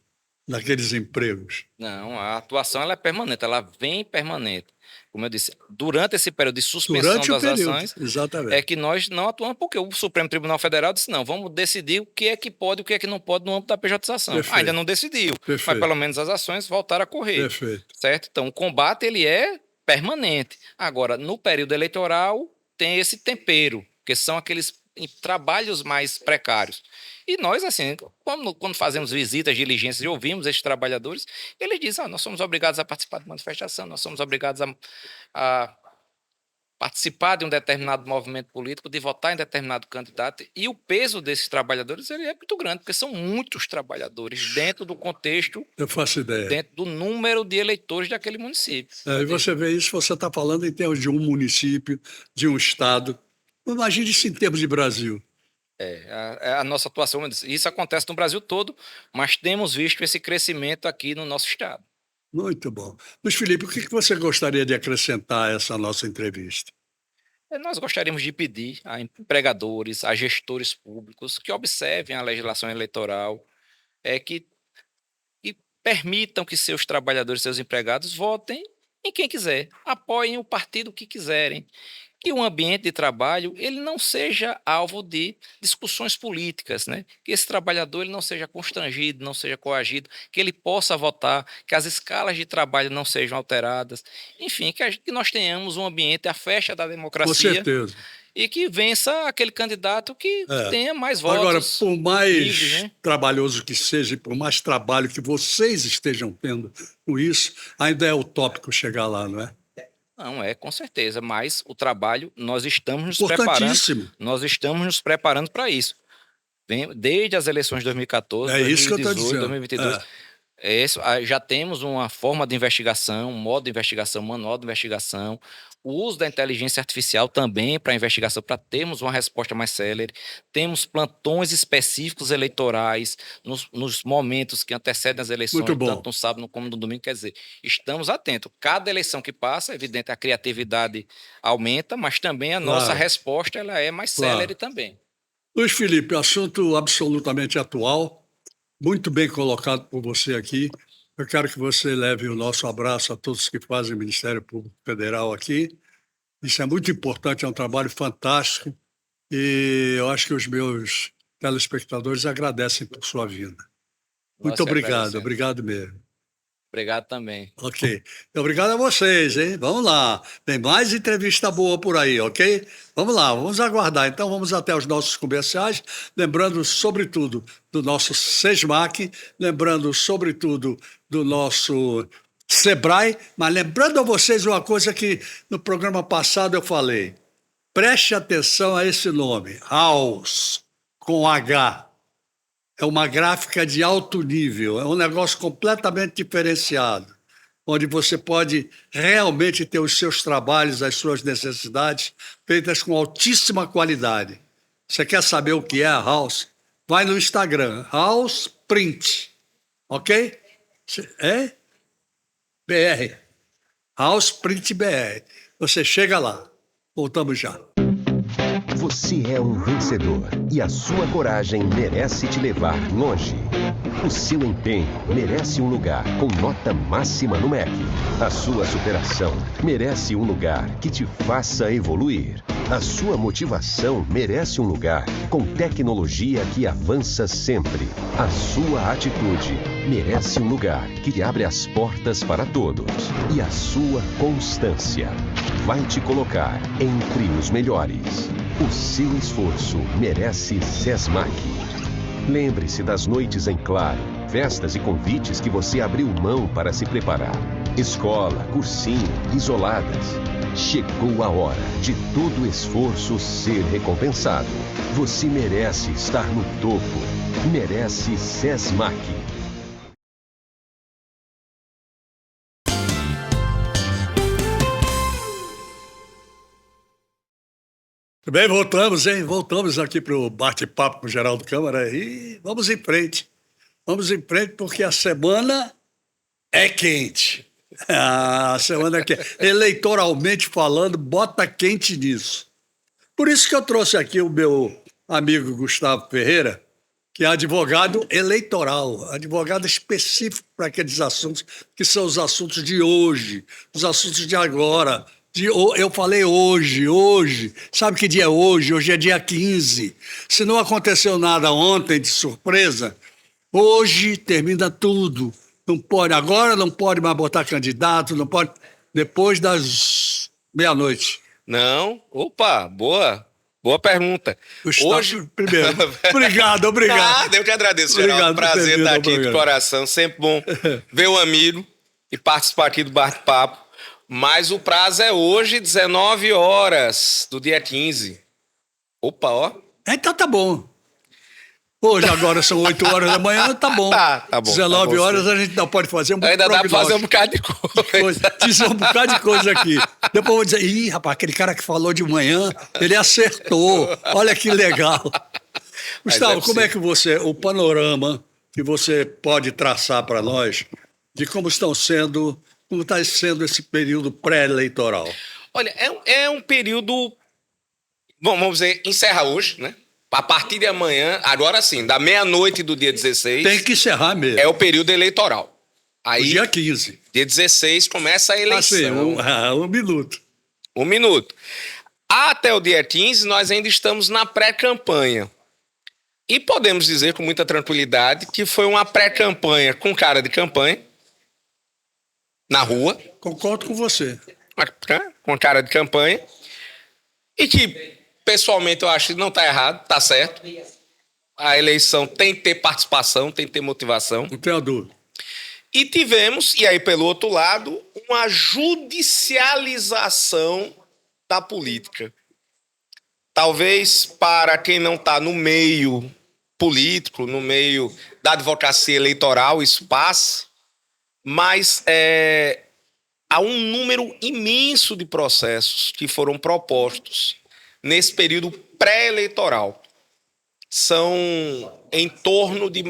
daqueles empregos. Não, a atuação ela é permanente, ela vem permanente. Como eu disse, durante esse período de suspensão Durante o das período, ações, exatamente. é que nós não atuamos, porque o Supremo Tribunal Federal disse, não, vamos decidir o que é que pode e o que é que não pode no âmbito da pejotização. Perfeito. Ainda não decidiu, mas Perfeito. pelo menos as ações voltaram a correr. Perfeito. Certo? Então, o combate ele é permanente. Agora, no período eleitoral, tem esse tempero, que são aqueles trabalhos mais precários. E nós, assim, quando fazemos visitas, diligências e ouvimos esses trabalhadores, eles dizem, nós somos obrigados a participar de manifestação, nós somos obrigados a participar de um determinado movimento político, de votar em determinado candidato, e o peso desses trabalhadores ele é muito grande, porque são muitos trabalhadores dentro do contexto, Eu faço ideia. dentro do número de eleitores daquele município. E você vê isso, você está falando em termos de um município, de um estado. Imagine isso em termos de Brasil. A nossa atuação, isso acontece no Brasil todo, mas temos visto esse crescimento aqui no nosso estado. Muito bom. Luiz Felipe, o que você gostaria de acrescentar a essa nossa entrevista? Nós gostaríamos de pedir a empregadores, a gestores públicos que observem a legislação eleitoral, que permitam que seus trabalhadores, seus empregados votem em quem quiser, apoiem o partido que quiserem, que o ambiente de trabalho ele não seja alvo de discussões políticas, né? Que esse trabalhador ele não seja constrangido, não seja coagido, que ele possa votar, que as escalas de trabalho não sejam alteradas, enfim, que nós tenhamos um ambiente, a festa da Com democracia, certeza. e que vença aquele candidato que tenha mais votos. Agora, por mais livres, né? trabalhoso que seja, e por mais trabalho que vocês estejam tendo com isso, ainda é utópico chegar lá, não é? Não, com certeza, mas o trabalho, nós estamos nos preparando, Importantíssimo. para isso. Desde as eleições de 2014, É isso que eu estou 2018, dizendo. 2022, já temos uma forma de investigação, um modo de investigação, um manual de investigação, o uso da inteligência artificial também para a investigação, para termos uma resposta mais célere. Temos plantões específicos eleitorais nos momentos que antecedem as eleições, Muito bom. tanto no sábado como no domingo. Quer dizer, estamos atentos. Cada eleição que passa, é evidente, a criatividade aumenta, mas também a nossa resposta ela é mais célere também. Luiz Felipe, assunto absolutamente atual, muito bem colocado por você aqui. Eu quero que você leve o nosso abraço a todos que fazem o Ministério Público Federal aqui. Isso é muito importante, é um trabalho fantástico e eu acho que os meus telespectadores agradecem por sua vinda. Muito obrigado, obrigado mesmo. Obrigado também. Ok. Obrigado a vocês, hein? Vamos lá. Tem mais entrevista boa por aí, ok? Vamos lá, vamos aguardar. Então vamos até os nossos comerciais, lembrando sobretudo do nosso SESMAC, lembrando sobretudo do nosso SEBRAE, mas lembrando a vocês uma coisa que no programa passado eu falei. Preste atenção a esse nome, House, com H. É uma gráfica de alto nível, é um negócio completamente diferenciado, onde você pode realmente ter os seus trabalhos, as suas necessidades feitas com altíssima qualidade. Você quer saber o que é a House? vai no Instagram, House Print, ok? É? BR. House Print BR. Você chega lá. Voltamos já. Você é um vencedor e a sua coragem merece te levar longe. O seu empenho merece um lugar com nota máxima no MEC. A sua superação merece um lugar que te faça evoluir. A sua motivação merece um lugar com tecnologia que avança sempre. A sua atitude merece um lugar que te abre as portas para todos. E a sua constância vai te colocar entre os melhores. O seu esforço merece SESMAC. Lembre-se das noites em claro, festas e convites que você abriu mão para se preparar. Escola, cursinho, isoladas. Chegou a hora de todo o esforço ser recompensado. Você merece estar no topo. Merece SESMAC. Bem, voltamos, hein? Voltamos aqui para o bate-papo com o Geraldo Câmara e vamos em frente. Vamos em frente porque a semana é quente. A semana é quente. Eleitoralmente falando, bota quente nisso. Por isso que eu trouxe aqui o meu amigo Gustavo Ferreira, que é advogado eleitoral, advogado específico para aqueles assuntos que são os assuntos de hoje, os assuntos de agora. Eu falei hoje. Sabe que dia é hoje? Hoje é dia 15. Se não aconteceu nada ontem de surpresa, hoje termina tudo. Não pode, agora não pode mais botar candidato, não pode, depois das meia-noite. Não, opa, boa pergunta. Gustavo, Hoje, primeiro, obrigado. Nada, eu que agradeço, Geraldo. Obrigado por ter Prazer vindo estar ao aqui de programa. coração, sempre bom ver o amigo e participar aqui do bate-papo. Mas o prazo é hoje, 19 horas do dia 15. Opa, ó. Então tá bom. Hoje agora são 8 horas da manhã, tá bom. Tá bom. 19 tá bom, horas sim. a gente ainda pode fazer um Ainda dá pra fazer um prognóstico. bocado de coisa. Dizer um bocado de coisa aqui. Depois eu vou dizer, ih, rapaz, aquele cara que falou de manhã, ele acertou. Olha que legal. Gustavo, como é que o panorama que você pode traçar para nós de como está sendo esse período pré-eleitoral? Olha, é um período, vamos dizer, encerra hoje, né? A partir de amanhã, agora sim, da meia-noite do dia 16... Tem que encerrar mesmo. É o período eleitoral. Aí, o dia 15. Dia 16 começa a eleição. Assim, um minuto. Um minuto. Até o dia 15, nós ainda estamos na pré-campanha. E podemos dizer com muita tranquilidade que foi uma pré-campanha com cara de campanha, na rua. Concordo com você. Com cara de campanha. E que, pessoalmente, eu acho que não está errado, está certo. A eleição tem que ter participação, tem que ter motivação. Não tenho dúvida. E tivemos, e aí pelo outro lado, uma judicialização da política. Talvez para quem não está no meio político, no meio da advocacia eleitoral, isso passe, mas há um número imenso de processos que foram propostos nesse período pré-eleitoral. São em torno de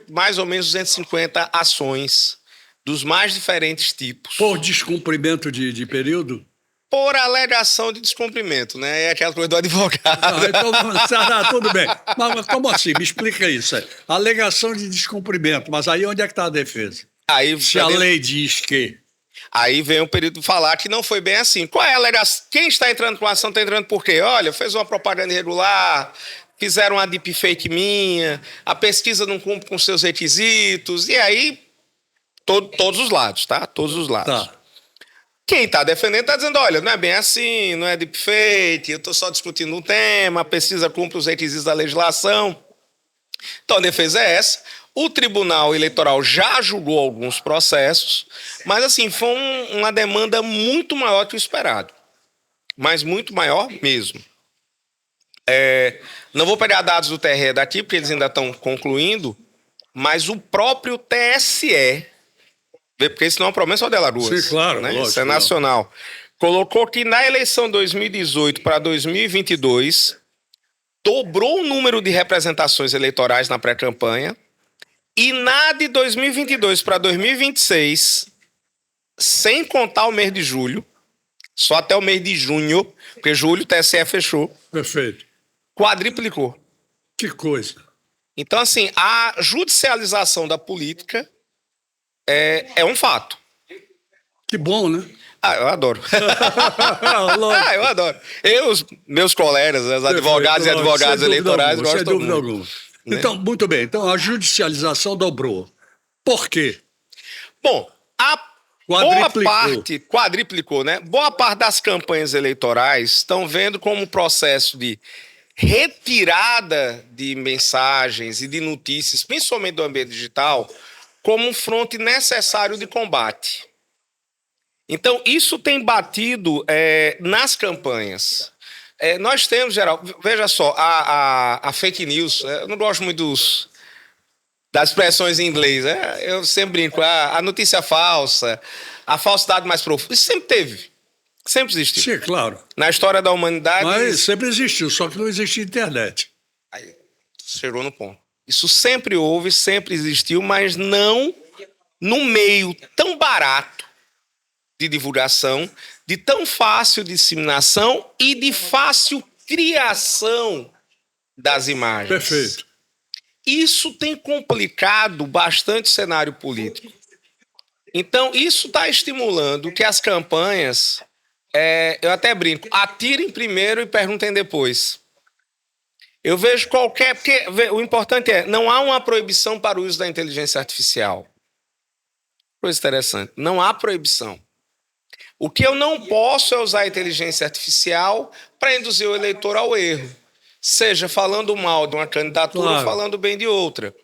mais ou menos 250 ações dos mais diferentes tipos. Por descumprimento de período? Por alegação de descumprimento, né? É aquela coisa do advogado. Então, tudo bem. Mas como assim? Me explica isso. Alegação de descumprimento, mas aí onde é que está a defesa? Se a lei diz que... Aí vem o período de falar que não foi bem assim. Qual é a alegação? Quem está entrando com a ação está entrando por quê? Olha, fez uma propaganda irregular, fizeram uma deepfake minha, a pesquisa não cumpre com seus requisitos, e aí todos os lados, tá? Todos os lados. Tá. Quem está defendendo está dizendo, olha, não é bem assim, não é deepfake, eu estou só discutindo um tema, a pesquisa cumpre os requisitos da legislação. Então a defesa é essa. O Tribunal Eleitoral já julgou alguns processos, mas assim, foi uma demanda muito maior que o esperado. Mas muito maior mesmo. Não vou pegar dados do TRE daqui, porque eles ainda estão concluindo, mas o próprio TSE, porque isso não é uma promessa de Alagoas. Sim, claro, né? lógico, isso é nacional. Colocou que na eleição 2018 para 2022, dobrou o número de representações eleitorais na pré-campanha e na de 2022 para 2026, sem contar o mês de julho, só até o mês de junho, porque julho o TSE fechou, Perfeito. quadriplicou. Que coisa. Então, assim, a judicialização da política é um fato. Que bom, né? Ah, eu adoro. Eu adoro. Meus colegas, os advogados e advogadas eleitorais, sem gostam dúvida muito. alguma. Né? Então, muito bem. Então, a judicialização dobrou. Por quê? Bom, Quadriplicou. quadriplicou, né? Boa parte das campanhas eleitorais estão vendo como um processo de retirada de mensagens e de notícias, principalmente do ambiente digital, como um fronte necessário de combate. Então, isso tem batido nas campanhas. Nós temos, geral, veja só, a fake news, eu não gosto muito das expressões em inglês, eu sempre brinco, a notícia falsa, a falsidade mais profunda, isso sempre teve, sempre existiu. Sim, claro. Na história da humanidade... Mas sempre existiu, só que não existia internet. Aí, chegou no ponto. Isso sempre houve, sempre existiu, mas não no meio tão barato de divulgação, de tão fácil disseminação e de fácil criação das imagens. Perfeito. Isso tem complicado bastante o cenário político. Então, isso está estimulando que as campanhas, eu até brinco, atirem primeiro e perguntem depois. Eu vejo porque o importante não há uma proibição para o uso da inteligência artificial. Coisa interessante, não há proibição. O que eu não posso é usar a inteligência artificial para induzir o eleitor ao erro. Seja falando mal de uma candidatura ou falando bem de outra.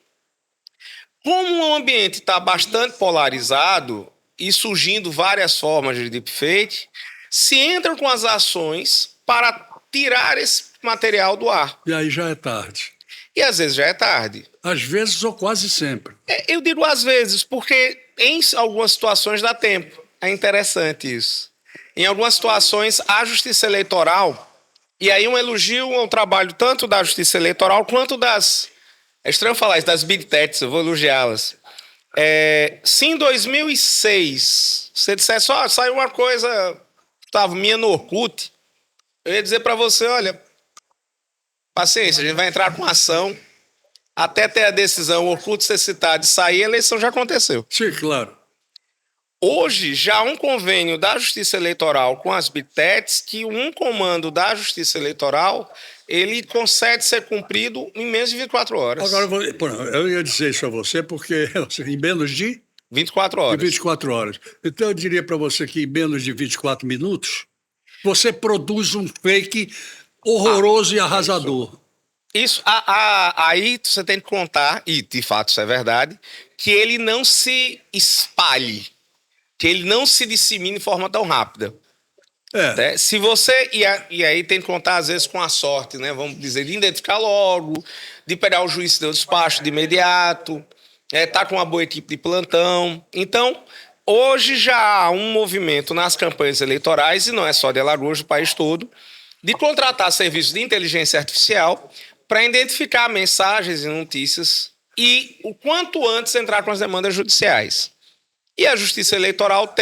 Como o ambiente está bastante polarizado e surgindo várias formas de deepfake, se entram com as ações para tirar esse material do ar. E aí já é tarde. E às vezes já é tarde. Às vezes ou quase sempre. Eu digo às vezes, porque em algumas situações dá tempo. É interessante isso. Em algumas situações, a justiça eleitoral... E aí um elogio ao trabalho tanto da Justiça Eleitoral quanto das... É estranho falar isso, das Big Techs, eu vou elogiá-las. Se em 2006 você dissesse, saiu uma coisa, minha no Orkut, eu ia dizer para você, olha, paciência, a gente vai entrar com ação, até ter a decisão, o Orkut ser citado e sair, a eleição já aconteceu. Sim, claro. Hoje, já há um convênio da Justiça Eleitoral com as Big Techs que um comando da Justiça Eleitoral, ele concede ser cumprido em menos de 24 horas. Agora, eu ia dizer isso a você porque em menos de... 24 horas. De 24 horas. Então, eu diria para você que em menos de 24 minutos, você produz um fake horroroso e arrasador. Isso, aí você tem que contar, e de fato isso é verdade, que ele não se espalhe, que ele não se dissemine de forma tão rápida. Né? Se você... E aí tem que contar, às vezes, com a sorte, né? Vamos dizer, de identificar logo, de pegar o juiz do despacho de imediato, tá com uma boa equipe de plantão. Então, hoje já há um movimento nas campanhas eleitorais, e não é só de Alagoas, do país todo, de contratar serviços de inteligência artificial para identificar mensagens e notícias e, o quanto antes, entrar com as demandas judiciais. E a Justiça Eleitoral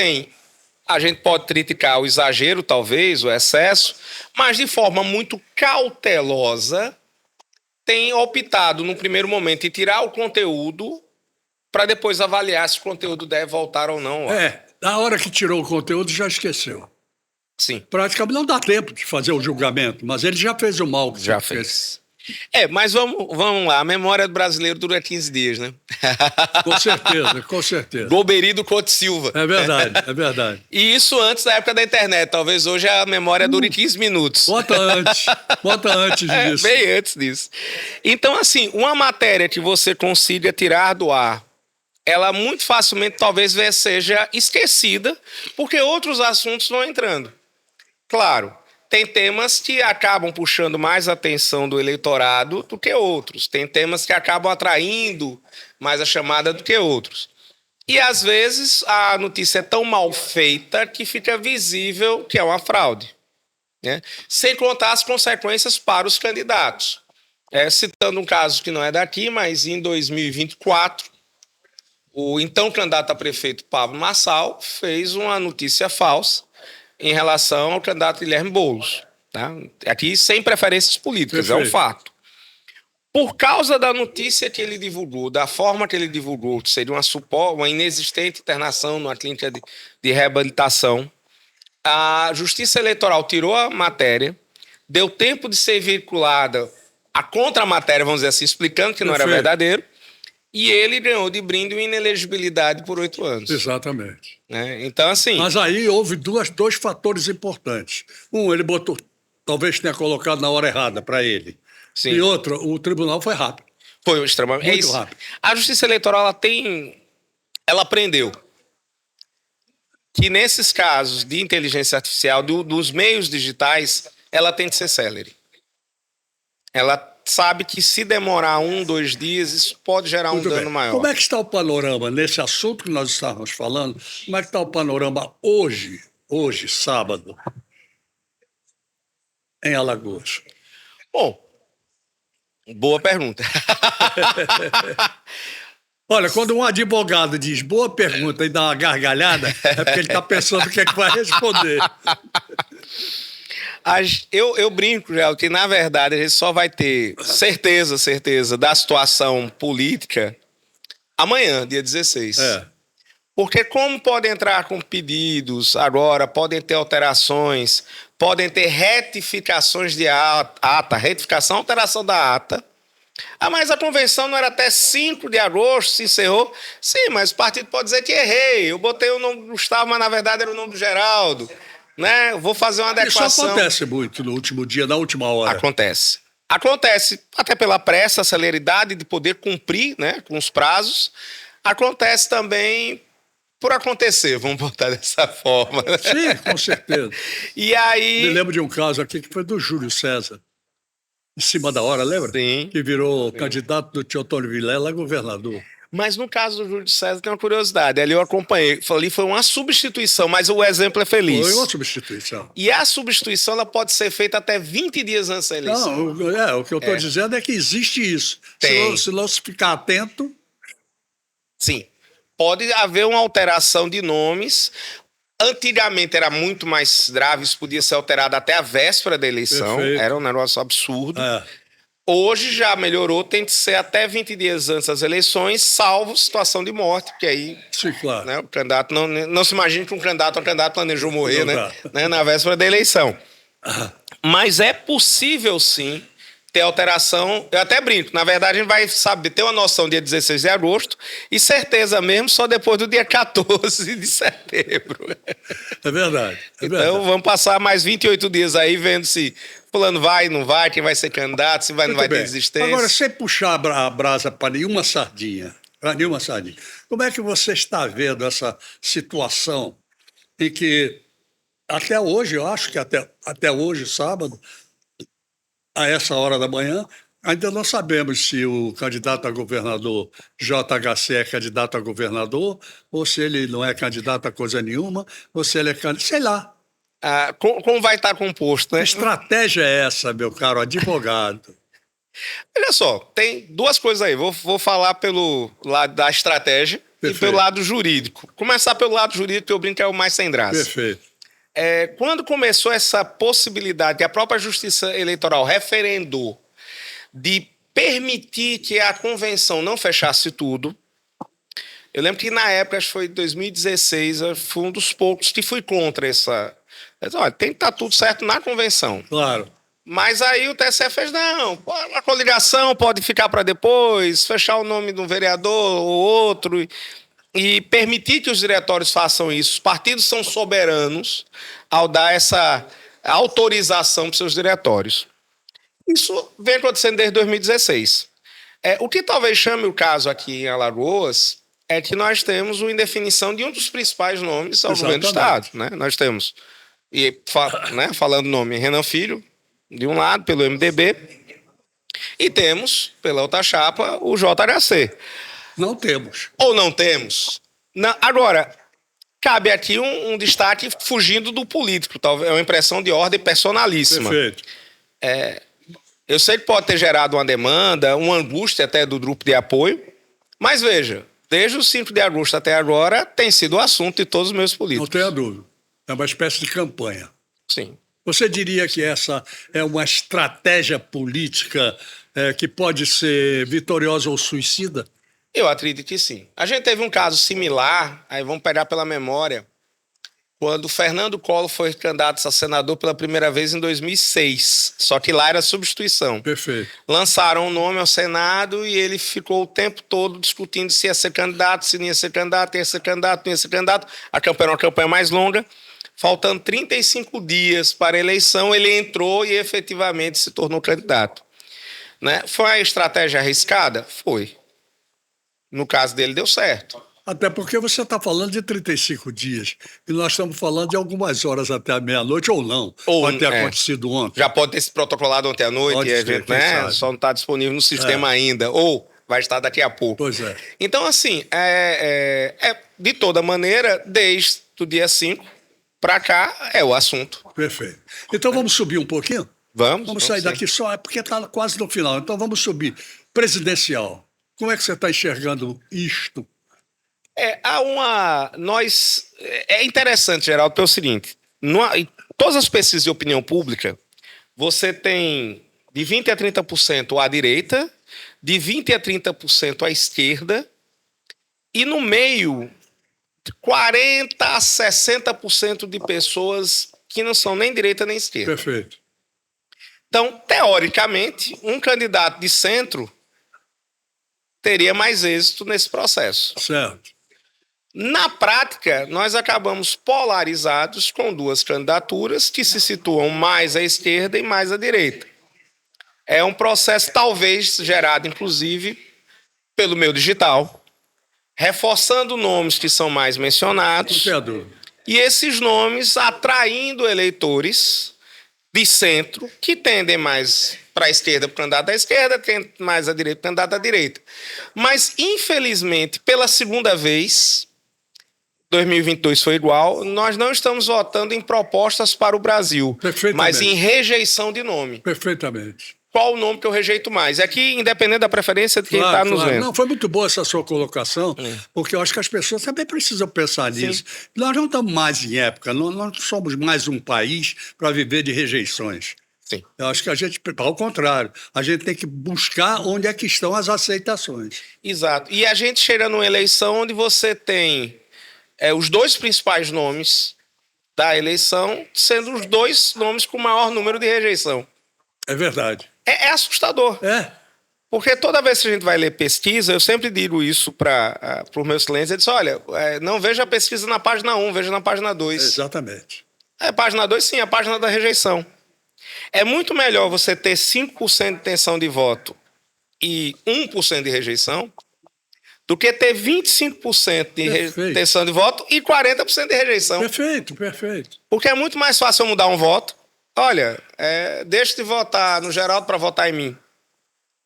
a gente pode criticar o exagero, talvez, o excesso, mas de forma muito cautelosa tem optado, no primeiro momento, em tirar o conteúdo para depois avaliar se o conteúdo deve voltar ou não. Na hora que tirou o conteúdo, já esqueceu. Sim. Praticamente não dá tempo de fazer o julgamento, mas ele já fez o mal que já fez. Mas vamos lá, a memória do brasileiro dura 15 dias, né? Com certeza, com certeza. Golbery do Couto Silva. É verdade, é verdade. E isso antes da época da internet. Talvez hoje a memória dure 15 minutos. Bota antes disso. Bem antes disso. Então, assim, uma matéria que você consiga tirar do ar, ela muito facilmente talvez seja esquecida, porque outros assuntos vão entrando. Claro. Tem temas que acabam puxando mais a atenção do eleitorado do que outros. Tem temas que acabam atraindo mais a chamada do que outros. E, às vezes, a notícia é tão mal feita que fica visível que é uma fraude. Né? Sem contar as consequências para os candidatos. Citando um caso que não é daqui, mas em 2024, o então candidato a prefeito Pablo Marçal fez uma notícia falsa em relação ao candidato Guilherme Boulos. Tá? Aqui sem preferências políticas, é um fato. Por causa da notícia que ele divulgou, da forma que ele divulgou, que seria uma inexistente internação numa clínica de reabilitação, a Justiça Eleitoral tirou a matéria, deu tempo de ser veiculada a contra-matéria, vamos dizer assim, explicando que não era verdadeiro, e ele ganhou de brinde uma inelegibilidade por 8 anos. Exatamente. Então, assim... Mas aí houve dois fatores importantes. Um, ele botou, talvez tenha colocado na hora errada para ele. Sim. E outro, o tribunal foi rápido. Foi extremamente Muito rápido. A Justiça Eleitoral, ela aprendeu que nesses casos de inteligência artificial, dos meios digitais, ela tem que ser célere. Ela sabe que se demorar 1, 2 dias, isso pode gerar um dano maior. Como é que está o panorama nesse assunto que nós estávamos falando? Como é que está o panorama hoje, sábado, em Alagoas? Bom, boa pergunta. Olha, quando um advogado diz boa pergunta e dá uma gargalhada, é porque ele está pensando o que é que vai responder. Eu brinco, Geraldo, que na verdade a gente só vai ter certeza da situação política amanhã, dia 16. Porque como podem entrar com pedidos agora, podem ter alterações, podem ter retificações de ata, retificação, alteração da ata. Mas a convenção não era até 5 de agosto, se encerrou. Sim, mas o partido pode dizer que errei. Eu botei o nome do Gustavo, mas na verdade era o nome do Geraldo. Né? Vou fazer uma adequação. Isso acontece muito no último dia, na última hora. Acontece até pela pressa, a celeridade de poder cumprir, né, com os prazos. Acontece também por acontecer, vamos botar dessa forma. Sim, com certeza. E aí... Me lembro de um caso aqui que foi do Júlio César, em cima da hora, lembra? Sim. Que virou candidato do Teotônio Vilela a governador. Mas no caso do Júlio César tem uma curiosidade. Ali eu acompanhei. Ali foi uma substituição, mas o exemplo é feliz. Foi uma substituição. E a substituição ela pode ser feita até 20 dias antes da eleição. Não, o que eu estou dizendo é que existe isso. Se não se ficar atento... Sim. Pode haver uma alteração de nomes. Antigamente era muito mais grave, isso podia ser alterado até a véspera da eleição. Perfeito. Era um negócio absurdo. Hoje já melhorou, tem que ser até 20 dias antes das eleições, salvo situação de morte, porque aí... Sim, claro. Né, o candidato não se imagine que um candidato planejou morrer, né, na véspera da eleição. Mas é possível, sim, ter alteração. Eu até brinco, na verdade a gente vai ter uma noção dia 16 de agosto e certeza mesmo só depois do dia 14 de setembro. É verdade. Então vamos passar mais 28 dias aí vendo se fulano vai, não vai, quem vai ser candidato, se vai, não vai ter desistência. Agora, sem puxar a brasa para nenhuma sardinha, como é que você está vendo essa situação em que até hoje, eu acho que até hoje, sábado, a essa hora da manhã, ainda não sabemos se o candidato a governador JHC é candidato a governador, ou se ele não é candidato a coisa nenhuma, ou se ele é candidato, sei lá. Como vai estar composto, né? Que estratégia é essa, meu caro advogado? Olha só, tem duas coisas aí. Vou falar pelo lado da estratégia e pelo lado jurídico. Começar pelo lado jurídico, que eu brinco que é o mais sem graça. Perfeito. Quando começou essa possibilidade que a própria Justiça Eleitoral referendou de permitir que a convenção não fechasse tudo, eu lembro que na época, acho que foi em 2016, eu fui um dos poucos que fui contra essa... Olha, tem que estar tudo certo na convenção. Claro. Mas aí o TSE fez, não, a coligação pode ficar para depois, fechar o nome de um vereador ou outro e permitir que os diretórios façam isso. Os partidos são soberanos ao dar essa autorização para os seus diretórios. Isso vem acontecendo desde 2016. O que talvez chame o caso aqui em Alagoas é que nós temos uma indefinição de um dos principais nomes ao governo do Estado. Né? Nós temos, falando o nome, Renan Filho, de um lado, pelo MDB, e temos, pela outra chapa, o JHC. Não temos. Ou não temos? Não, agora, cabe aqui um destaque fugindo do político, talvez é uma impressão de ordem personalíssima. Perfeito. Eu sei que pode ter gerado uma demanda, uma angústia até do grupo de apoio, mas veja, desde o 5 de agosto até agora, tem sido o assunto de todos os meus Não políticos. tenha dúvida. É uma espécie de campanha. Sim. Você diria que essa é uma estratégia política que pode ser vitoriosa ou suicida? Eu acredito que sim. A gente teve um caso similar, aí vamos pegar pela memória, quando Fernando Collor foi candidato a senador pela primeira vez em 2006. Só que lá era substituição. Perfeito. Lançaram um nome ao Senado e ele ficou o tempo todo discutindo se ia ser candidato, se não ia ser candidato, ia ser candidato, não ia ser candidato. A campanha era uma campanha mais longa. Faltando 35 dias para a eleição, ele entrou e efetivamente se tornou candidato. Né? Foi uma estratégia arriscada? Foi. No caso dele, deu certo. Até porque você está falando de 35 dias e nós estamos falando de algumas horas até a meia-noite ou não. Pode ter acontecido ontem. Já pode ter se protocolado ontem à noite Pode e a ser, gente quem sabe. só não está disponível no sistema ainda. Ou vai estar daqui a pouco. Pois é. Então, assim, de toda maneira, desde o dia 5 para cá é o assunto. Perfeito. Então vamos subir um pouquinho? Vamos sair sim. daqui só, porque está quase no final. Então vamos subir. Presidencial. Como é que você está enxergando isto? É interessante, Geraldo, pelo seguinte: em todas as pesquisas de opinião pública, você tem de 20% a 30% à direita, de 20% a 30% à esquerda, e no meio, 40% a 60% de pessoas que não são nem direita nem esquerda. Perfeito. Então, teoricamente, um candidato de centro teria mais êxito nesse processo. Certo. Na prática, nós acabamos polarizados com duas candidaturas que se situam mais à esquerda e mais à direita. É um processo talvez gerado, inclusive, pelo meio digital, reforçando nomes que são mais mencionados, Não tenha dúvida. e esses nomes atraindo eleitores de centro que tendem mais para a esquerda, para o candidato da esquerda, tendem mais à direita, para o candidato da direita. Mas, infelizmente, pela segunda vez, 2022 foi igual, nós não estamos votando em propostas para o Brasil, mas em rejeição de nome. Perfeitamente. Qual o nome que eu rejeito mais? É que, independente da preferência de quem está nos vendo. Não, foi muito boa essa sua colocação, porque eu acho que as pessoas também precisam pensar nisso. Nós não estamos mais em época, nós não somos mais um país para viver de rejeições. Sim. Eu acho que a gente, ao contrário, a gente tem que buscar onde é que estão as aceitações. Exato. E a gente chega numa eleição onde você tem os dois principais nomes da eleição sendo os dois nomes com maior número de rejeição. É verdade. É assustador. Porque toda vez que a gente vai ler pesquisa, eu sempre digo isso para os meus clientes, eu disse, olha, não veja a pesquisa na página 1, veja na página 2. Exatamente. A página 2, sim, a página da rejeição. É muito melhor você ter 5% de intenção de voto e 1% de rejeição do que ter 25% de intenção de voto e 40% de rejeição. Perfeito, perfeito. Porque é muito mais fácil eu mudar um voto. Olha, deixa de votar no Geraldo para votar em mim.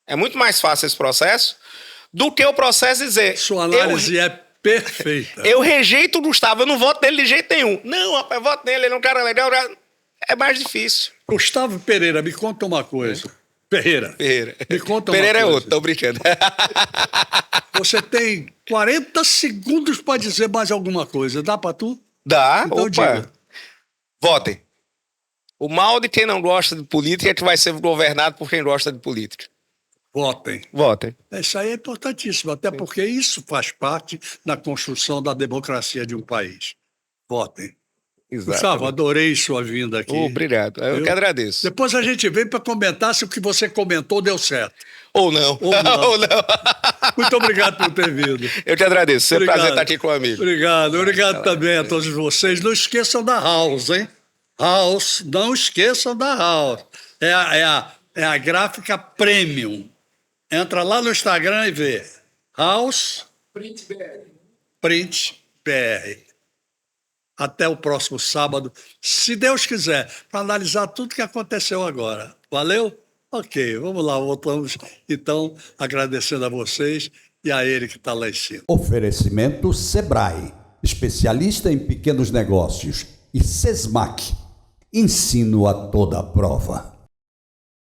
É muito mais fácil esse processo do que o processo de dizer... Sua análise é perfeita. Eu rejeito o Gustavo, eu não voto nele de jeito nenhum. Não, rapaz, eu voto nele, ele é um cara legal. É mais difícil. Gustavo Pereira, me conta uma coisa. Pereira. Me conta Pereira uma coisa. é outro, tô brincando. Você tem 40 segundos para dizer mais alguma coisa. Dá para tu? Dá, então, diga. Votem. O mal de quem não gosta de política é que vai ser governado por quem gosta de política. Votem. Votem. Isso aí é importantíssimo, até porque isso faz parte da construção da democracia de um país. Votem. Exato. Gustavo, adorei sua vinda aqui. Obrigado, eu que agradeço. Depois a gente vem para comentar se o que você comentou deu certo. Ou não. Ou não. Ou não. Muito obrigado por ter vindo. Eu que agradeço, é um prazer estar aqui com o amigo. Obrigado também a todos vocês. Não esqueçam da House, hein? House, não esqueçam da House. É a gráfica premium. Entra lá no Instagram e vê. House Print BR. Até o próximo sábado, se Deus quiser, para analisar tudo que aconteceu agora. Valeu? Ok, vamos lá, voltamos então agradecendo a vocês e a ele que está lá em cima. Oferecimento Sebrae, especialista em pequenos negócios, e Sesmac, ensino a toda prova.